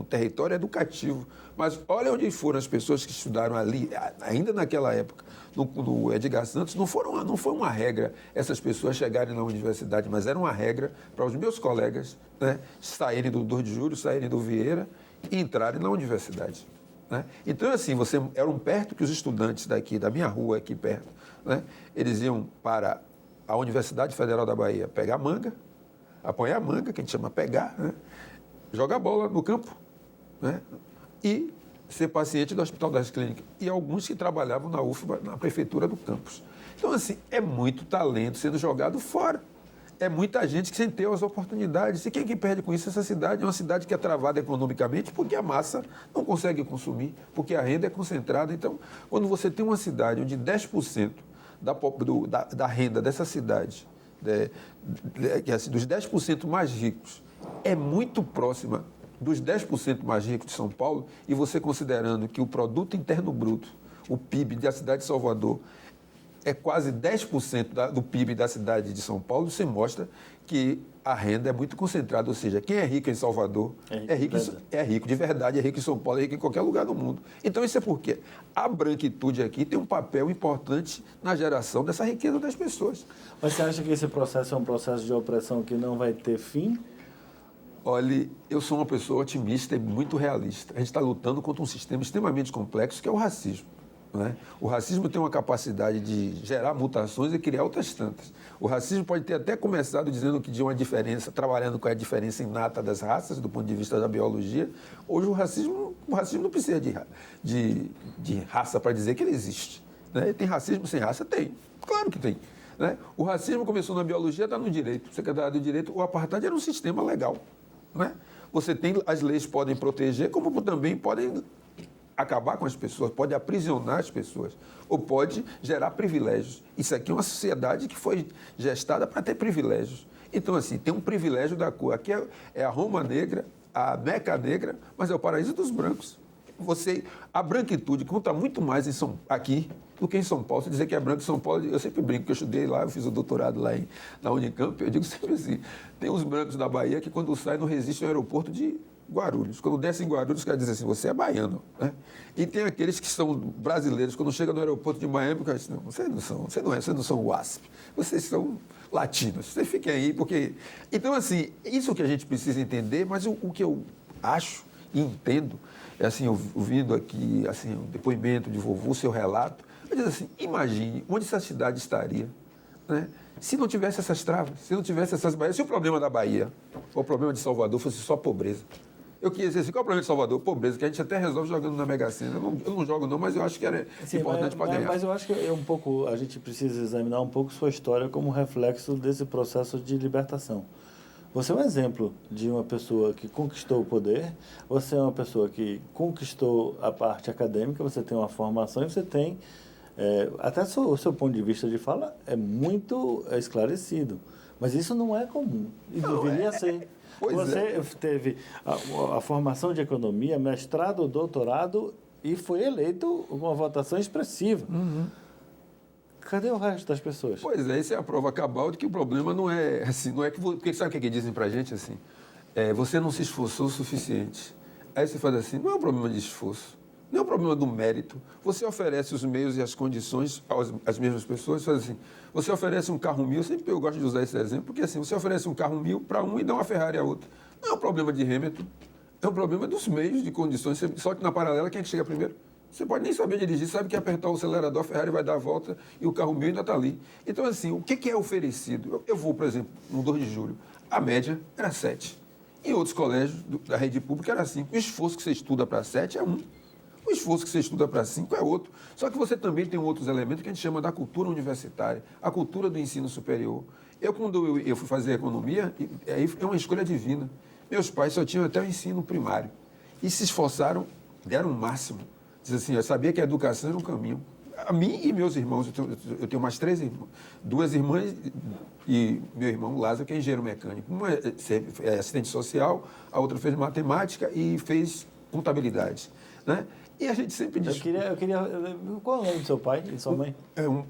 território educativo. Mas olha onde foram as pessoas que estudaram ali, ainda naquela época, no Edgar Santos. Não foi uma regra essas pessoas chegarem na universidade, mas era uma regra para os meus colegas, né, saírem do 2 de Julho, saírem do Vieira e entrarem na universidade. Né? Então, assim, eram perto que os estudantes daqui, da minha rua aqui perto, né, eles iam para a Universidade Federal da Bahia pegar manga, apanhar manga, que a gente chama pegar, né? Jogar bola no campo, né? E ser paciente do Hospital das Clínicas. E alguns que trabalhavam na UFBA, na prefeitura do campus. Então, assim, é muito talento sendo jogado fora. É muita gente que sem ter as oportunidades. E quem que perde com isso? Essa cidade é uma cidade que é travada economicamente porque a massa não consegue consumir, porque a renda é concentrada. Então, quando você tem uma cidade onde 10% da renda dessa cidade, assim, dos 10% mais ricos, é muito próxima dos 10% mais ricos de São Paulo, e você considerando que o Produto Interno Bruto, o PIB da cidade de Salvador, é quase 10% do PIB da cidade de São Paulo, você mostra que a renda é muito concentrada. Ou seja, quem é rico em Salvador é rico de verdade, é rico em São Paulo, é rico em qualquer lugar do mundo. Então, isso é porque a branquitude aqui tem um papel importante na geração dessa riqueza das pessoas.
Mas você acha que esse processo é um processo de opressão que não vai ter fim?
Olha, eu sou uma pessoa otimista e muito realista. A gente está lutando contra um sistema extremamente complexo, que é o racismo. não é? O racismo tem uma capacidade de gerar mutações e criar outras tantas. O racismo pode ter até começado dizendo que de uma diferença, trabalhando com a diferença inata das raças, do ponto de vista da biologia. Hoje o racismo não precisa de raça para dizer que ele existe. Né? Tem racismo sem raça? Tem. Claro que tem. Né? O racismo começou na biologia, está no direito. O secretário do direito, o apartheid era um sistema legal. Né? Você tem, as leis podem proteger, como também podem acabar com as pessoas, pode aprisionar as pessoas, ou pode gerar privilégios. Isso aqui é uma sociedade que foi gestada para ter privilégios. Então, assim, tem um privilégio da cor. Aqui é a Roma negra, a Meca negra, mas é o paraíso dos brancos. A branquitude conta muito mais aqui do que em São Paulo. Se dizer que é branco em São Paulo, eu sempre brinco, que eu estudei lá, eu fiz o doutorado lá na Unicamp, eu digo sempre assim, tem uns brancos da Bahia que quando saem não resistem ao aeroporto de Guarulhos. Quando descem em Guarulhos, os caras dizem assim, você é baiano. Né? E tem aqueles que são brasileiros, quando chegam no aeroporto de Miami, o cara diz, não, vocês não são WASP, vocês são latinos, vocês fiquem aí, porque... Então, assim, isso que a gente precisa entender, mas o que eu acho e entendo, é assim, ouvindo aqui, assim, o depoimento de vovô, o seu relato, eu digo assim, imagine onde essa cidade estaria, né? Se não tivesse essas travas, se não tivesse essas barreiras, se o problema da Bahia, ou o problema de Salvador fosse só pobreza. Eu queria dizer assim, qual é o problema de Salvador? Pobreza, que a gente até resolve jogando na Mega Sena. Eu não jogo não, mas eu acho que era importante para ganhar.
Mas eu acho que a gente precisa examinar um pouco sua história como reflexo desse processo de libertação. Você é um exemplo de uma pessoa que conquistou o poder, você é uma pessoa que conquistou a parte acadêmica, você tem uma formação e você tem... até o seu ponto de vista de fala é muito esclarecido, mas isso não é comum e deveria ser. Você teve a formação de economia, mestrado, doutorado e foi eleito com uma votação expressiva.
Uhum.
Cadê o resto das pessoas?
Pois é, isso é a prova cabal de que o problema não é assim, não é que... Porque sabe o que dizem pra gente assim? Você não se esforçou o suficiente. Aí você fala assim, não é um problema de esforço. Não é um problema do mérito. Você oferece os meios e as condições às mesmas pessoas. Faz assim, você oferece um carro 1000, sempre eu gosto de usar esse exemplo, porque assim, você oferece um carro 1000 para um e dá uma Ferrari a outro. Não é um problema de Hamilton, é um problema dos meios, de condições. Só que na paralela, quem é que chega primeiro? Você pode nem saber dirigir, sabe que apertar o acelerador, a Ferrari vai dar a volta e o carro 1000 ainda está ali. Então, assim, o que é oferecido? Eu vou, por exemplo, no 2 de julho, a média era 7. Em outros colégios da rede pública era 5. O esforço que você estuda para 7 é 1. O esforço que você estuda para 5 é outro. Só que você também tem outros elementos que a gente chama da cultura universitária, a cultura do ensino superior. Quando eu fui fazer economia, aí é uma escolha divina. Meus pais só tinham até o ensino primário. E se esforçaram, deram o máximo. Diz assim, eu sabia que a educação era um caminho. A mim e meus irmãos, eu tenho mais 3 irmãos, 2 irmãs e meu irmão Lázaro, que é engenheiro mecânico. Uma é assistente social, a outra fez matemática e fez contabilidade. Né? E a gente sempre diz...
Eu queria... Qual é o nome do seu pai e sua mãe?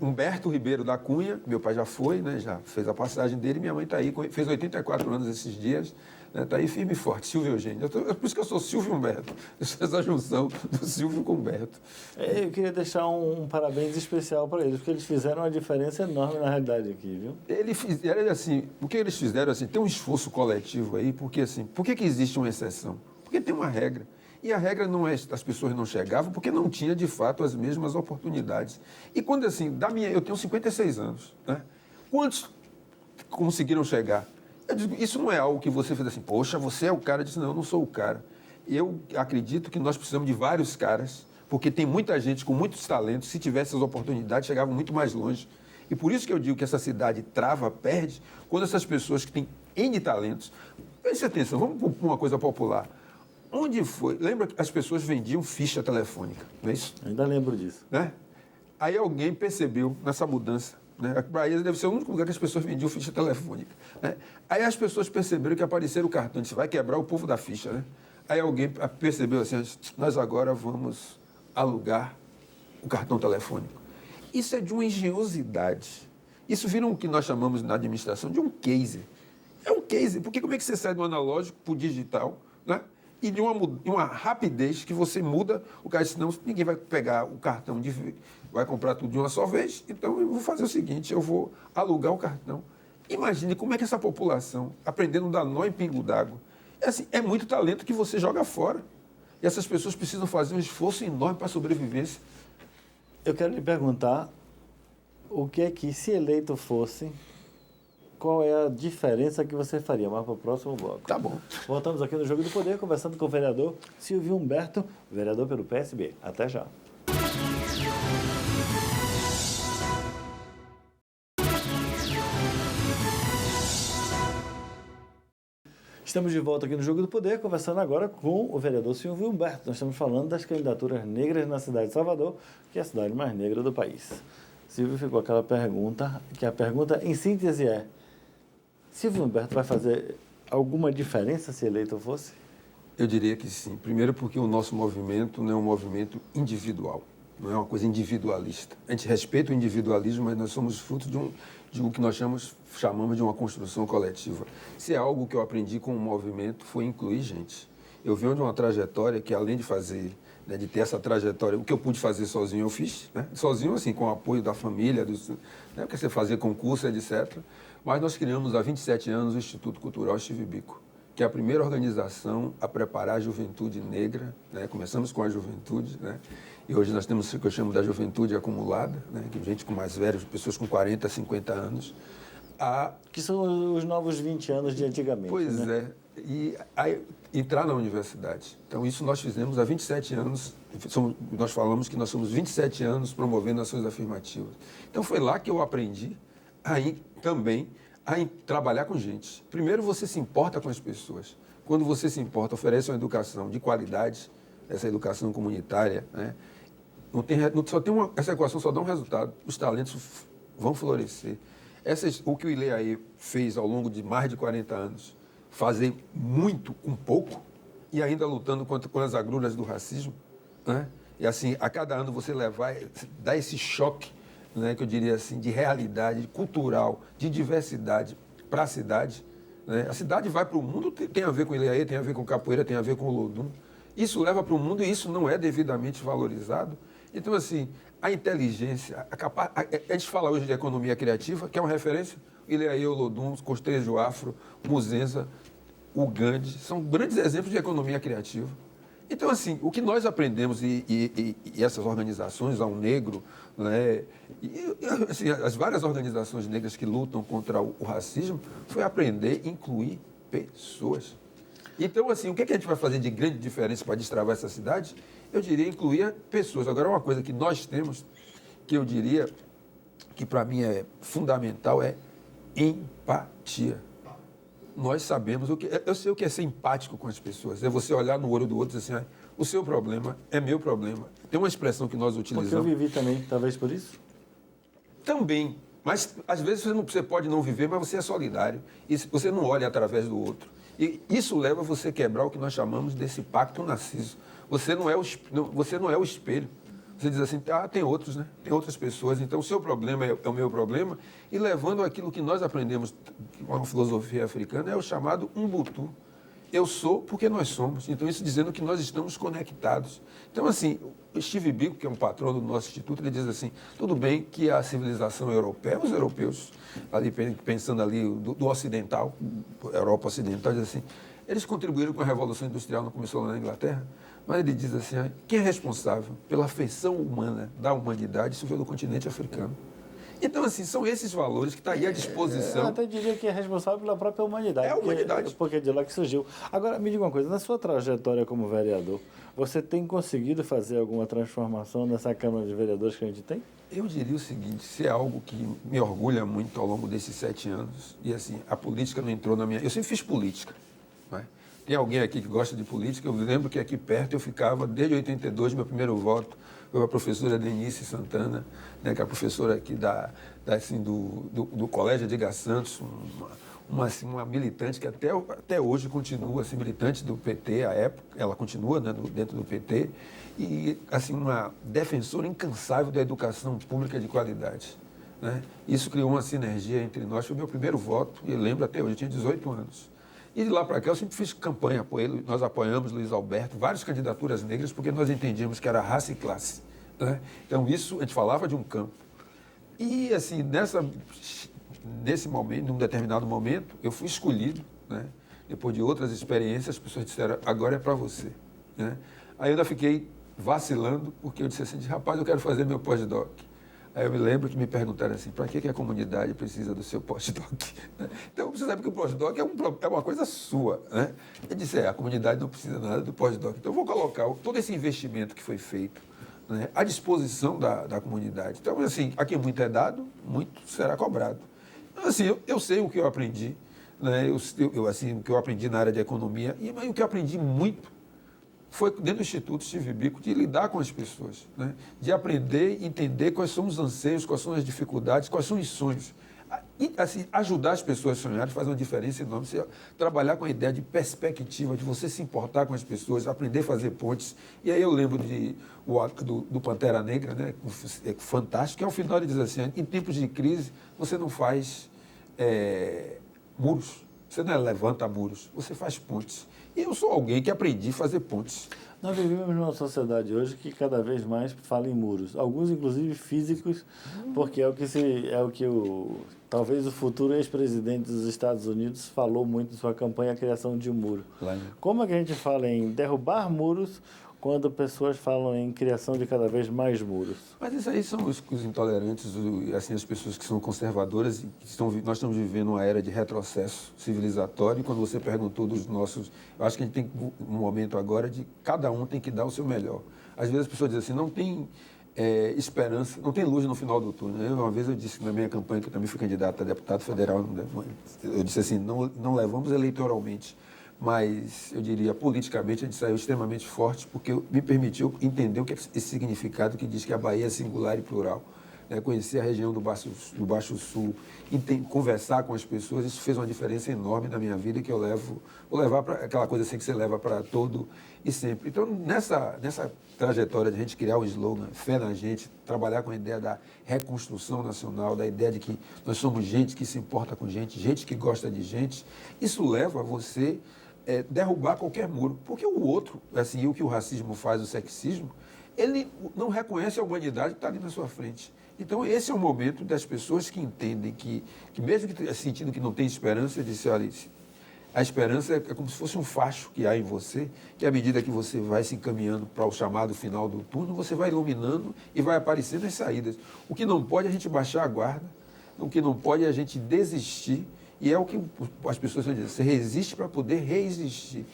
Humberto Ribeiro da Cunha, meu pai já foi, né? Já fez a passagem dele, minha mãe está aí, fez 84 anos esses dias, está aí firme e forte, Silvio Eugênio. Por isso que eu sou Silvio Humberto, eu sou essa junção do Silvio com Humberto.
Eu queria deixar um parabéns especial para eles, porque eles fizeram uma diferença enorme na realidade aqui, viu?
Eles fizeram assim, o que eles fizeram assim, tem um esforço coletivo aí, porque assim, por que existe uma exceção? Porque tem uma regra. E a regra não é as pessoas não chegavam porque não tinha, de fato, as mesmas oportunidades. E quando, assim, eu tenho 56 anos, né? Quantos conseguiram chegar? Eu digo, isso não é algo que você fez assim, poxa, você é o cara. Eu disse, não, eu não sou o cara. Eu acredito que nós precisamos de vários caras, porque tem muita gente com muitos talentos, se tivesse as oportunidades, chegavam muito mais longe. E por isso que eu digo que essa cidade trava, perde, quando essas pessoas que têm N talentos... Preste atenção, vamos para uma coisa popular. Onde foi? Lembra que as pessoas vendiam ficha telefônica, não é isso?
Ainda lembro disso.
Né? Aí alguém percebeu nessa mudança. Né? A Bahia deve ser o único lugar que as pessoas vendiam ficha telefônica. Né? Aí as pessoas perceberam que apareceram o cartão. Disse, vai quebrar o povo da ficha. Né? Aí alguém percebeu assim, nós agora vamos alugar o cartão telefônico. Isso é de uma engenhosidade. Isso vira o que nós chamamos na administração de um case. É um case, porque como é que você sai do analógico para o digital, né? E de uma rapidez que você muda, o cara disse, não, ninguém vai pegar o cartão, vai comprar tudo de uma só vez, então eu vou fazer o seguinte, eu vou alugar o cartão. Imagine como é que essa população, aprendendo a dar nó em pingo d'água, é muito talento que você joga fora. E essas pessoas precisam fazer um esforço enorme para a sobrevivência.
Eu quero lhe perguntar o que é que, se eleito fosse, qual é a diferença que você faria? Mas para o próximo bloco.
Tá bom.
Voltamos aqui no Jogo do Poder, conversando com o vereador Silvio Humberto, vereador pelo PSB. Até já. Estamos de volta aqui no Jogo do Poder, conversando agora com o vereador Silvio Humberto. Nós estamos falando das candidaturas negras na cidade de Salvador, que é a cidade mais negra do país. Silvio, ficou aquela pergunta, que a pergunta em síntese é: Silvio Humberto vai fazer alguma diferença se eleito fosse?
Eu diria que sim. Primeiro porque o nosso movimento não é um movimento individual, não é uma coisa individualista. A gente respeita o individualismo, mas nós somos fruto de um que nós chamamos de uma construção coletiva. Se é algo que eu aprendi com o movimento, foi incluir gente. Eu venho de uma trajetória que, além de fazer, né, de ter essa trajetória, o que eu pude fazer sozinho, eu fiz, né? Sozinho, assim, com o apoio da família, né, porque você fazia concurso, etc. Mas nós criamos, há 27 anos, o Instituto Cultural Steve Biko, que é a primeira organização a preparar a juventude negra, né? Começamos com a juventude, né? E hoje nós temos o que eu chamo da juventude acumulada, né? Que gente com mais velhos, pessoas com 40, 50 anos.
Que são os novos 20 anos de antigamente.
Pois
né?
é. E entrar na universidade. Então, isso nós fizemos há 27 anos. Nós falamos que nós somos 27 anos promovendo ações afirmativas. Então, foi lá que eu aprendi também a trabalhar com gente. Primeiro, você se importa com as pessoas. Quando você se importa, oferece uma educação de qualidade, essa educação comunitária, né? Essa equação só dá um resultado. Os talentos vão florescer. O que o Ileaê fez ao longo de mais de 40 anos, fazer muito com pouco e ainda lutando com as agruras do racismo, né? E assim, a cada ano você dar esse choque, né, que eu diria assim, de realidade cultural, de diversidade para a cidade, né? A cidade vai para o mundo, tem a ver com o Ileaê, tem a ver com capoeira, tem a ver com o Lodum. Isso leva para o mundo e isso não é devidamente valorizado. Então, assim, a inteligência, a gente fala hoje de economia criativa, que é uma referência, o Ileaê, o Lodum, o Costejo Afro, o Muzenza, o Gandhi, são grandes exemplos de economia criativa. Então, assim, o que nós aprendemos, e essas organizações, ao Negro, né, assim, as várias organizações negras que lutam contra o racismo, foi aprender a incluir pessoas. Então, assim, o que a gente vai fazer de grande diferença para destravar essa cidade? Eu diria incluir pessoas. Agora, uma coisa que nós temos, que eu diria que para mim é fundamental, é empatia. Nós sabemos eu sei o que é ser empático com as pessoas. É você olhar no olho do outro e dizer assim, o seu problema é meu problema. Tem uma expressão que nós utilizamos.
Porque eu vivi também, talvez por isso?
Também. Mas, às vezes, você pode não viver, mas você é solidário. E você não olha através do outro. E isso leva a você quebrar o que nós chamamos desse pacto narciso. Você não é o espelho. Você diz assim, tem outros, né? Tem outras pessoas, então o seu problema é o meu problema. E levando aquilo que nós aprendemos com a filosofia africana, é o chamado Ubuntu. Eu sou porque nós somos. Então, isso dizendo que nós estamos conectados. Então, assim, o Steve Biko, que é um patrono do nosso instituto, ele diz assim, tudo bem que a civilização europeia, os europeus, ali, pensando ali do ocidental, Europa ocidental, diz assim, eles contribuíram com a Revolução Industrial, não começou lá na Inglaterra, mas ele diz assim, quem é responsável pela feição humana da humanidade, isso veio do continente africano. Então, assim, são esses valores que estão aí à disposição.
Eu até diria que é responsável pela própria humanidade.
É a humanidade.
Porque é de lá que surgiu. Agora, me diga uma coisa, na sua trajetória como vereador, você tem conseguido fazer alguma transformação nessa Câmara de Vereadores que a gente tem?
Eu diria o seguinte, se é algo que me orgulha muito ao longo desses 7 anos, e assim, a política não entrou na minha... Eu sempre fiz política, né? Tem alguém aqui que gosta de política? Eu lembro que aqui perto eu ficava, desde 82, meu primeiro voto, foi a professora Denise Santana, né, que é a professora aqui do Colégio Edgar Santos, uma militante que até hoje continua assim, militante do PT, à época, ela continua, né, dentro do PT, e assim, uma defensora incansável da educação pública de qualidade, né? Isso criou uma sinergia entre nós, foi o meu primeiro voto, e eu lembro até hoje, eu tinha 18 anos. E de lá para cá eu sempre fiz campanha, nós apoiamos Luiz Alberto, várias candidaturas negras, porque nós entendíamos que era raça e classe, né? Então isso, a gente falava de um campo. E assim, nesse momento, num determinado momento, eu fui escolhido, né? Depois de outras experiências, as pessoas disseram, agora é para você, né? Aí eu ainda fiquei vacilando, porque eu disse assim, rapaz, eu quero fazer meu pós-doc. Aí eu me lembro que me perguntaram assim, para que a comunidade precisa do seu pós-doc? Então, você sabe que o pós-doc é uma coisa sua, né? Eu disse, a comunidade não precisa nada do pós-doc. Então, eu vou colocar todo esse investimento que foi feito, né, à disposição da comunidade. Então, assim, aqui muito é dado, muito será cobrado. Então, assim, eu sei o que eu aprendi, né? Assim, o que eu aprendi na área de economia, e o que eu aprendi muito foi dentro do Instituto Steve Biko de lidar com as pessoas, né? De aprender e entender quais são os anseios, quais são as dificuldades, quais são os sonhos. E, assim, ajudar as pessoas a sonharem faz uma diferença enorme. Você trabalhar com a ideia de perspectiva, de você se importar com as pessoas, aprender a fazer pontes. E aí eu lembro do Pantera Negra, né? Fantástico, que ao final ele diz assim, em tempos de crise, você não faz muros, você não levanta muros, você faz pontes. E eu sou alguém que aprendi a fazer pontes.
Nós vivemos numa sociedade hoje que cada vez mais fala em muros, alguns inclusive físicos, porque talvez o futuro ex-presidente dos Estados Unidos falou muito em sua campanha a criação de um muro. Como é que a gente fala em derrubar muros quando pessoas falam em criação de cada vez mais muros?
Mas isso aí são os intolerantes, assim, as pessoas que são conservadoras e nós estamos vivendo uma era de retrocesso civilizatório. E quando você perguntou dos nossos, eu acho que a gente tem um momento agora de cada um tem que dar o seu melhor. Às vezes as pessoas dizem assim, não tem esperança, não tem luz no final do túnel. Uma vez eu disse na minha campanha, que eu também fui candidato a deputado federal, eu disse assim, não levamos eleitoralmente, mas eu diria politicamente a gente saiu extremamente forte porque me permitiu entender o que é esse significado que diz que a Bahia é singular e plural, né? Conhecer a região do Baixo Sul, conversar com as pessoas, isso fez uma diferença enorme na minha vida que vou levar para aquela coisa assim que você leva para todo e sempre. Então, nessa trajetória de a gente criar o slogan, fé na gente, trabalhar com a ideia da reconstrução nacional, da ideia de que nós somos gente que se importa com gente que gosta de gente, isso leva a você derrubar qualquer muro. Porque o outro, assim, o que o racismo faz, o sexismo, ele não reconhece a humanidade que está ali na sua frente. Então, esse é o momento das pessoas que entendem que mesmo que sentindo que não tem esperança, eu disse, olha, a esperança é como se fosse um facho que há em você, que à medida que você vai se encaminhando para o chamado final do túnel, você vai iluminando e vai aparecendo as saídas. O que não pode é a gente baixar a guarda, o que não pode é a gente desistir. E é o que as pessoas estão dizendo, você resiste para poder resistir.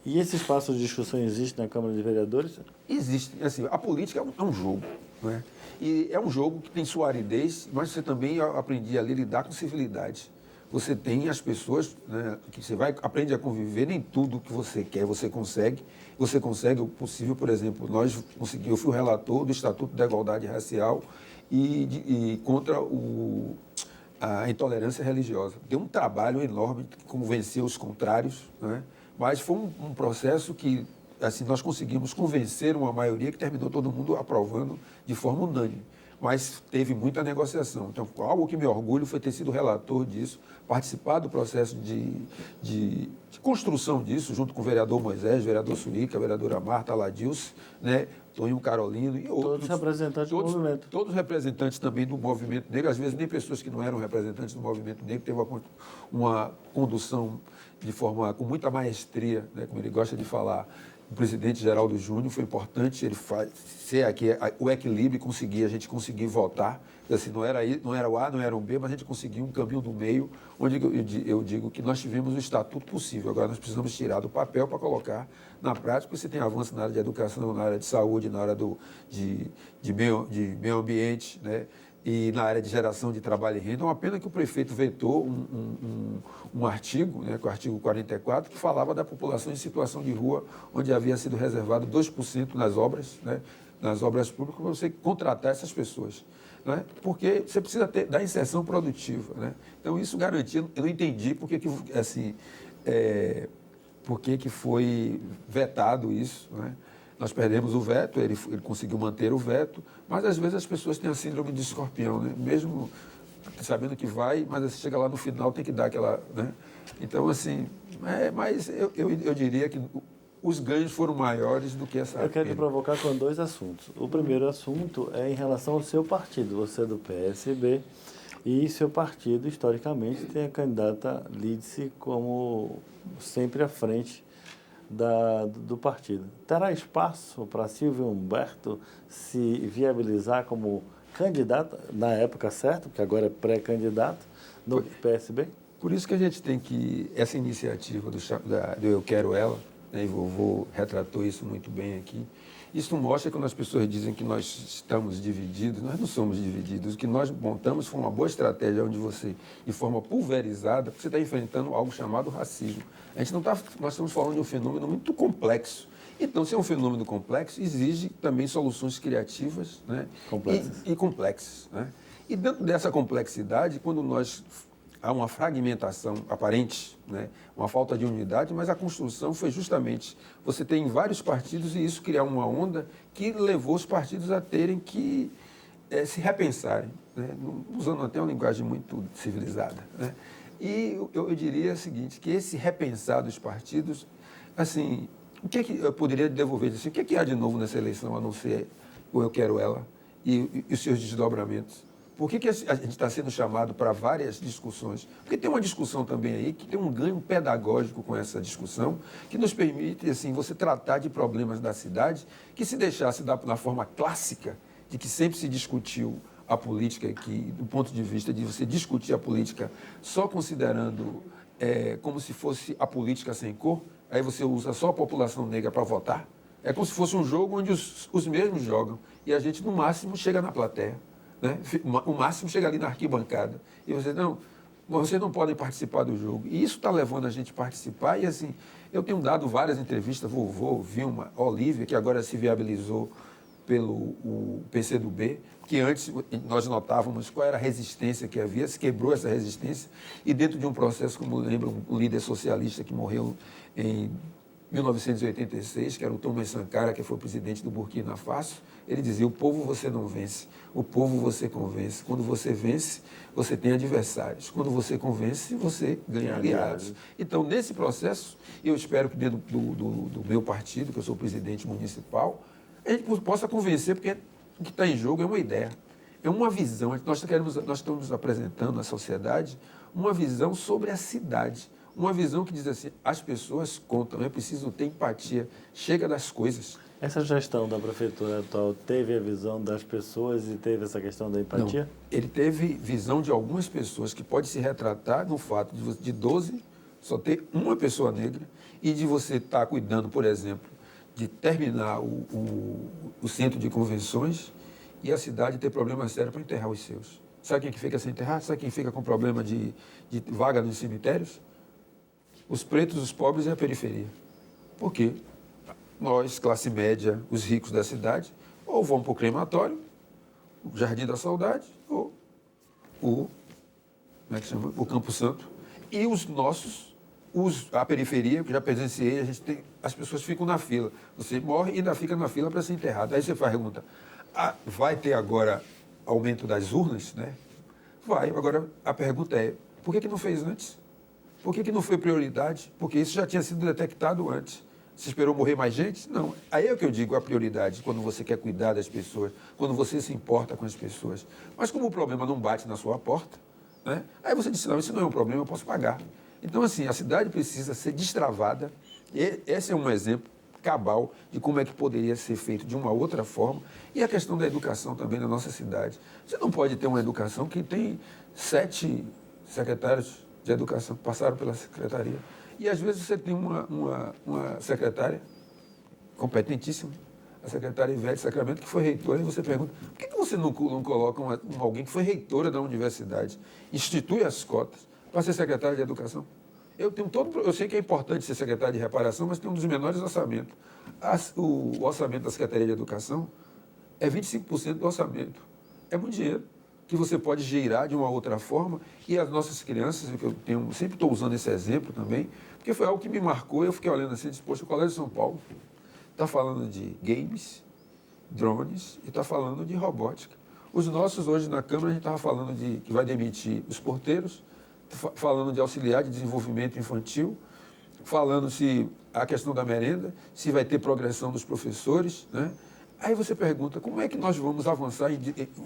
E esse espaço de discussão existe na Câmara de Vereadores?
Existe. Assim, a política é um jogo, não é? E é um jogo que tem sua aridez, mas você também aprende a lidar com civilidade. Você tem as pessoas, né, que você aprende a conviver, nem tudo que você quer você consegue o possível. Por exemplo, eu fui o relator do Estatuto da Igualdade Racial e contra a intolerância religiosa. Deu um trabalho enorme de convencer os contrários, né? Mas foi um processo que assim, nós conseguimos convencer uma maioria que terminou todo mundo aprovando de forma unânime. Mas teve muita negociação. Então, algo que me orgulho foi ter sido relator disso, participar do processo de construção disso, junto com o vereador Moisés, vereador Surica, a vereadora Marta Ladilce, né? Toninho Carolino e outros.
Todos representantes do movimento.
Todos representantes também do movimento negro, às vezes nem pessoas que não eram representantes do movimento negro, teve uma condução de forma com muita maestria, né? Como ele gosta de falar. O presidente Geraldo Júnior foi importante, ele ser aqui o equilíbrio, a gente conseguir votar. Assim, não era o A, não era o B, mas a gente conseguiu um caminho do meio, onde eu digo que nós tivemos o estatuto possível. Agora nós precisamos tirar do papel para colocar na prática. Você tem avanço na área de educação, na área de saúde, na área de meio ambiente, né? E na área de geração de trabalho e renda. É uma pena que o prefeito vetou um artigo, né, que é o artigo 44, que falava da população em situação de rua, onde havia sido reservado 2% nas obras, né, nas obras públicas, para você contratar essas pessoas. Né, porque você precisa da inserção produtiva. Né? Então, isso garantia, eu não entendi por que foi vetado isso. Né? Nós perdemos o veto, ele conseguiu manter o veto, mas às vezes as pessoas têm a síndrome de escorpião, né? Mesmo sabendo que vai, mas você chega lá no final, tem que dar aquela... Né? Então, assim, mas eu diria que os ganhos foram maiores do que essa...
Eu quero te provocar com dois assuntos. O primeiro assunto é em relação ao seu partido. Você é do PSB e seu partido, historicamente, tem a candidata Lídice como sempre à frente do partido. Terá espaço para Silvio Humberto se viabilizar como candidato, na época certa, porque agora é pré-candidato, no PSB?
Por isso que a gente tem essa iniciativa do Eu Quero Ela, né, e vovô retratou isso muito bem aqui. Isso mostra que quando as pessoas dizem que nós estamos divididos, nós não somos divididos. O que nós montamos foi uma boa estratégia onde você, de forma pulverizada, você está enfrentando algo chamado racismo. A gente não tá, nós estamos falando de um fenômeno muito complexo. Então, se é um fenômeno complexo, exige também soluções criativas, né, e complexas. Né? E dentro dessa complexidade, quando há uma fragmentação aparente, né? Uma falta de unidade, mas a construção foi justamente você tem vários partidos e isso criar uma onda que levou os partidos a terem que se repensarem, né? Usando até uma linguagem muito civilizada. Né? E eu diria o seguinte, que esse repensar dos partidos, assim, o que eu poderia devolver? Assim, o que há de novo nessa eleição, a não ser o Eu Quero Ela e os seus desdobramentos? Por que a gente está sendo chamado para várias discussões? Porque tem uma discussão também aí que tem um ganho pedagógico com essa discussão, que nos permite, assim, você tratar de problemas da cidade que se deixasse na forma clássica, de que sempre se discutiu a política, que do ponto de vista de você discutir a política só considerando como se fosse a política sem cor, aí você usa só a população negra para votar. É como se fosse um jogo onde os mesmos jogam e a gente, no máximo, chega na plateia. Né? O máximo chega ali na arquibancada. E vocês não podem participar do jogo. E isso está levando a gente a participar. E assim, eu tenho dado várias entrevistas, vovô, Vilma, Olívia, que agora se viabilizou pelo PCdoB, que antes nós notávamos qual era a resistência que havia, se quebrou essa resistência. E dentro de um processo, como lembra um líder socialista que morreu em 1986, que era o Thomas Sankara, que foi o presidente do Burkina Faso, ele dizia: o povo você não vence, o povo você convence. Quando você vence, você tem adversários. Quando você convence, você ganha aliados. Então, nesse processo, eu espero que dentro do meu partido, que eu sou presidente municipal, a gente possa convencer, porque o que está em jogo é uma ideia, é uma visão. Nós estamos apresentando à sociedade uma visão sobre a cidade. Uma visão que diz assim, as pessoas contam, é preciso ter empatia, chega das coisas.
Essa gestão da prefeitura atual teve a visão das pessoas e teve essa questão da empatia?
Não, ele teve visão de algumas pessoas que pode se retratar no fato de 12 só ter uma pessoa negra e de você estar cuidando, por exemplo, de terminar o centro de convenções e a cidade ter problema sério para enterrar os seus. Sabe quem que fica sem enterrar? Sabe quem fica com problema de vaga nos cemitérios? Os pretos, os pobres e a periferia. Por quê? Nós, classe média, os ricos da cidade, ou vão para o crematório, o Jardim da Saudade, ou como é que chama? O Campo Santo. E os nossos, a periferia, que já presenciei, as pessoas ficam na fila. Você morre e ainda fica na fila para ser enterrado. Aí você faz a pergunta, vai ter agora aumento das urnas? Né? Vai. Agora, a pergunta é, por que não fez antes? Por que não foi prioridade? Porque isso já tinha sido detectado antes. Você esperou morrer mais gente? Não. Aí é o que eu digo, a prioridade, quando você quer cuidar das pessoas, quando você se importa com as pessoas. Mas como o problema não bate na sua porta, né? Aí você disse, não, isso não é um problema, eu posso pagar. Então, assim, a cidade precisa ser destravada. E esse é um exemplo cabal de como é que poderia ser feito de uma outra forma. E a questão da educação também na nossa cidade. Você não pode ter uma educação que tem 7 secretários de educação que passaram pela secretaria. E, às vezes, você tem uma secretária competentíssima, a secretária Ivete Sacramento, que foi reitora, e você pergunta, por que você não coloca alguém que foi reitora da universidade, institui as cotas para ser secretária de educação? Eu sei que é importante ser secretário de reparação, mas tem um dos menores orçamentos. O orçamento da Secretaria de Educação é 25% do orçamento. É muito dinheiro que você pode girar de uma outra forma, e as nossas crianças, que eu sempre estou usando esse exemplo também, porque foi algo que me marcou, eu fiquei olhando assim, disse, poxa, o Colégio de São Paulo está falando de games, drones, e está falando de robótica. Os nossos, hoje na Câmara, a gente estava falando de que vai demitir os porteiros, falando de auxiliar de desenvolvimento infantil, falando se a questão da merenda, se vai ter progressão dos professores, né? Aí você pergunta, como é que nós vamos avançar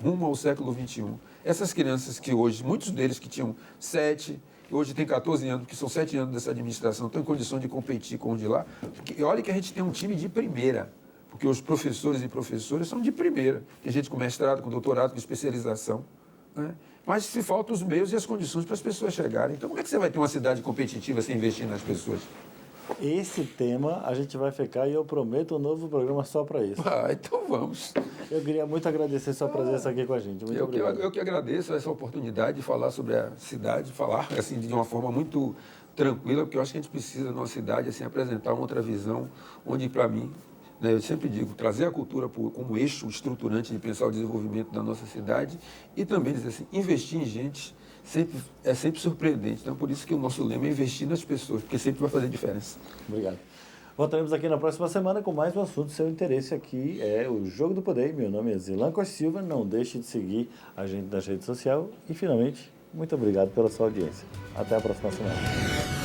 rumo ao século XXI? Essas crianças que hoje, muitos deles que tinham 7, que hoje tem 14 anos, que são 7 anos dessa administração, estão em condição de competir com o de lá. E olha que a gente tem um time de primeira, porque os professores e professoras são de primeira. Tem gente com mestrado, com doutorado, com especialização, né? Mas se faltam os meios e as condições para as pessoas chegarem. Então, como é que você vai ter uma cidade competitiva sem investir nas pessoas?
Esse tema a gente vai ficar e eu prometo um novo programa só para isso.
Então vamos.
Eu queria muito agradecer sua presença aqui com a gente. Muito obrigado.
Eu que agradeço essa oportunidade de falar sobre a cidade, falar assim, de uma forma muito tranquila, porque eu acho que a gente precisa, numa cidade, assim, apresentar uma outra visão, onde, para mim, né, eu sempre digo, trazer a cultura como eixo estruturante de pensar o desenvolvimento da nossa cidade e também dizer assim, investir em gente é sempre surpreendente. Então, por isso que o nosso lema é investir nas pessoas, porque sempre vai fazer diferença.
Obrigado. Voltaremos aqui na próxima semana com mais um assunto. Seu interesse aqui é o Jogo do Poder. Meu nome é Zilan Costa Silva. Não deixe de seguir a gente nas redes sociais. E, finalmente, muito obrigado pela sua audiência. Até a próxima semana.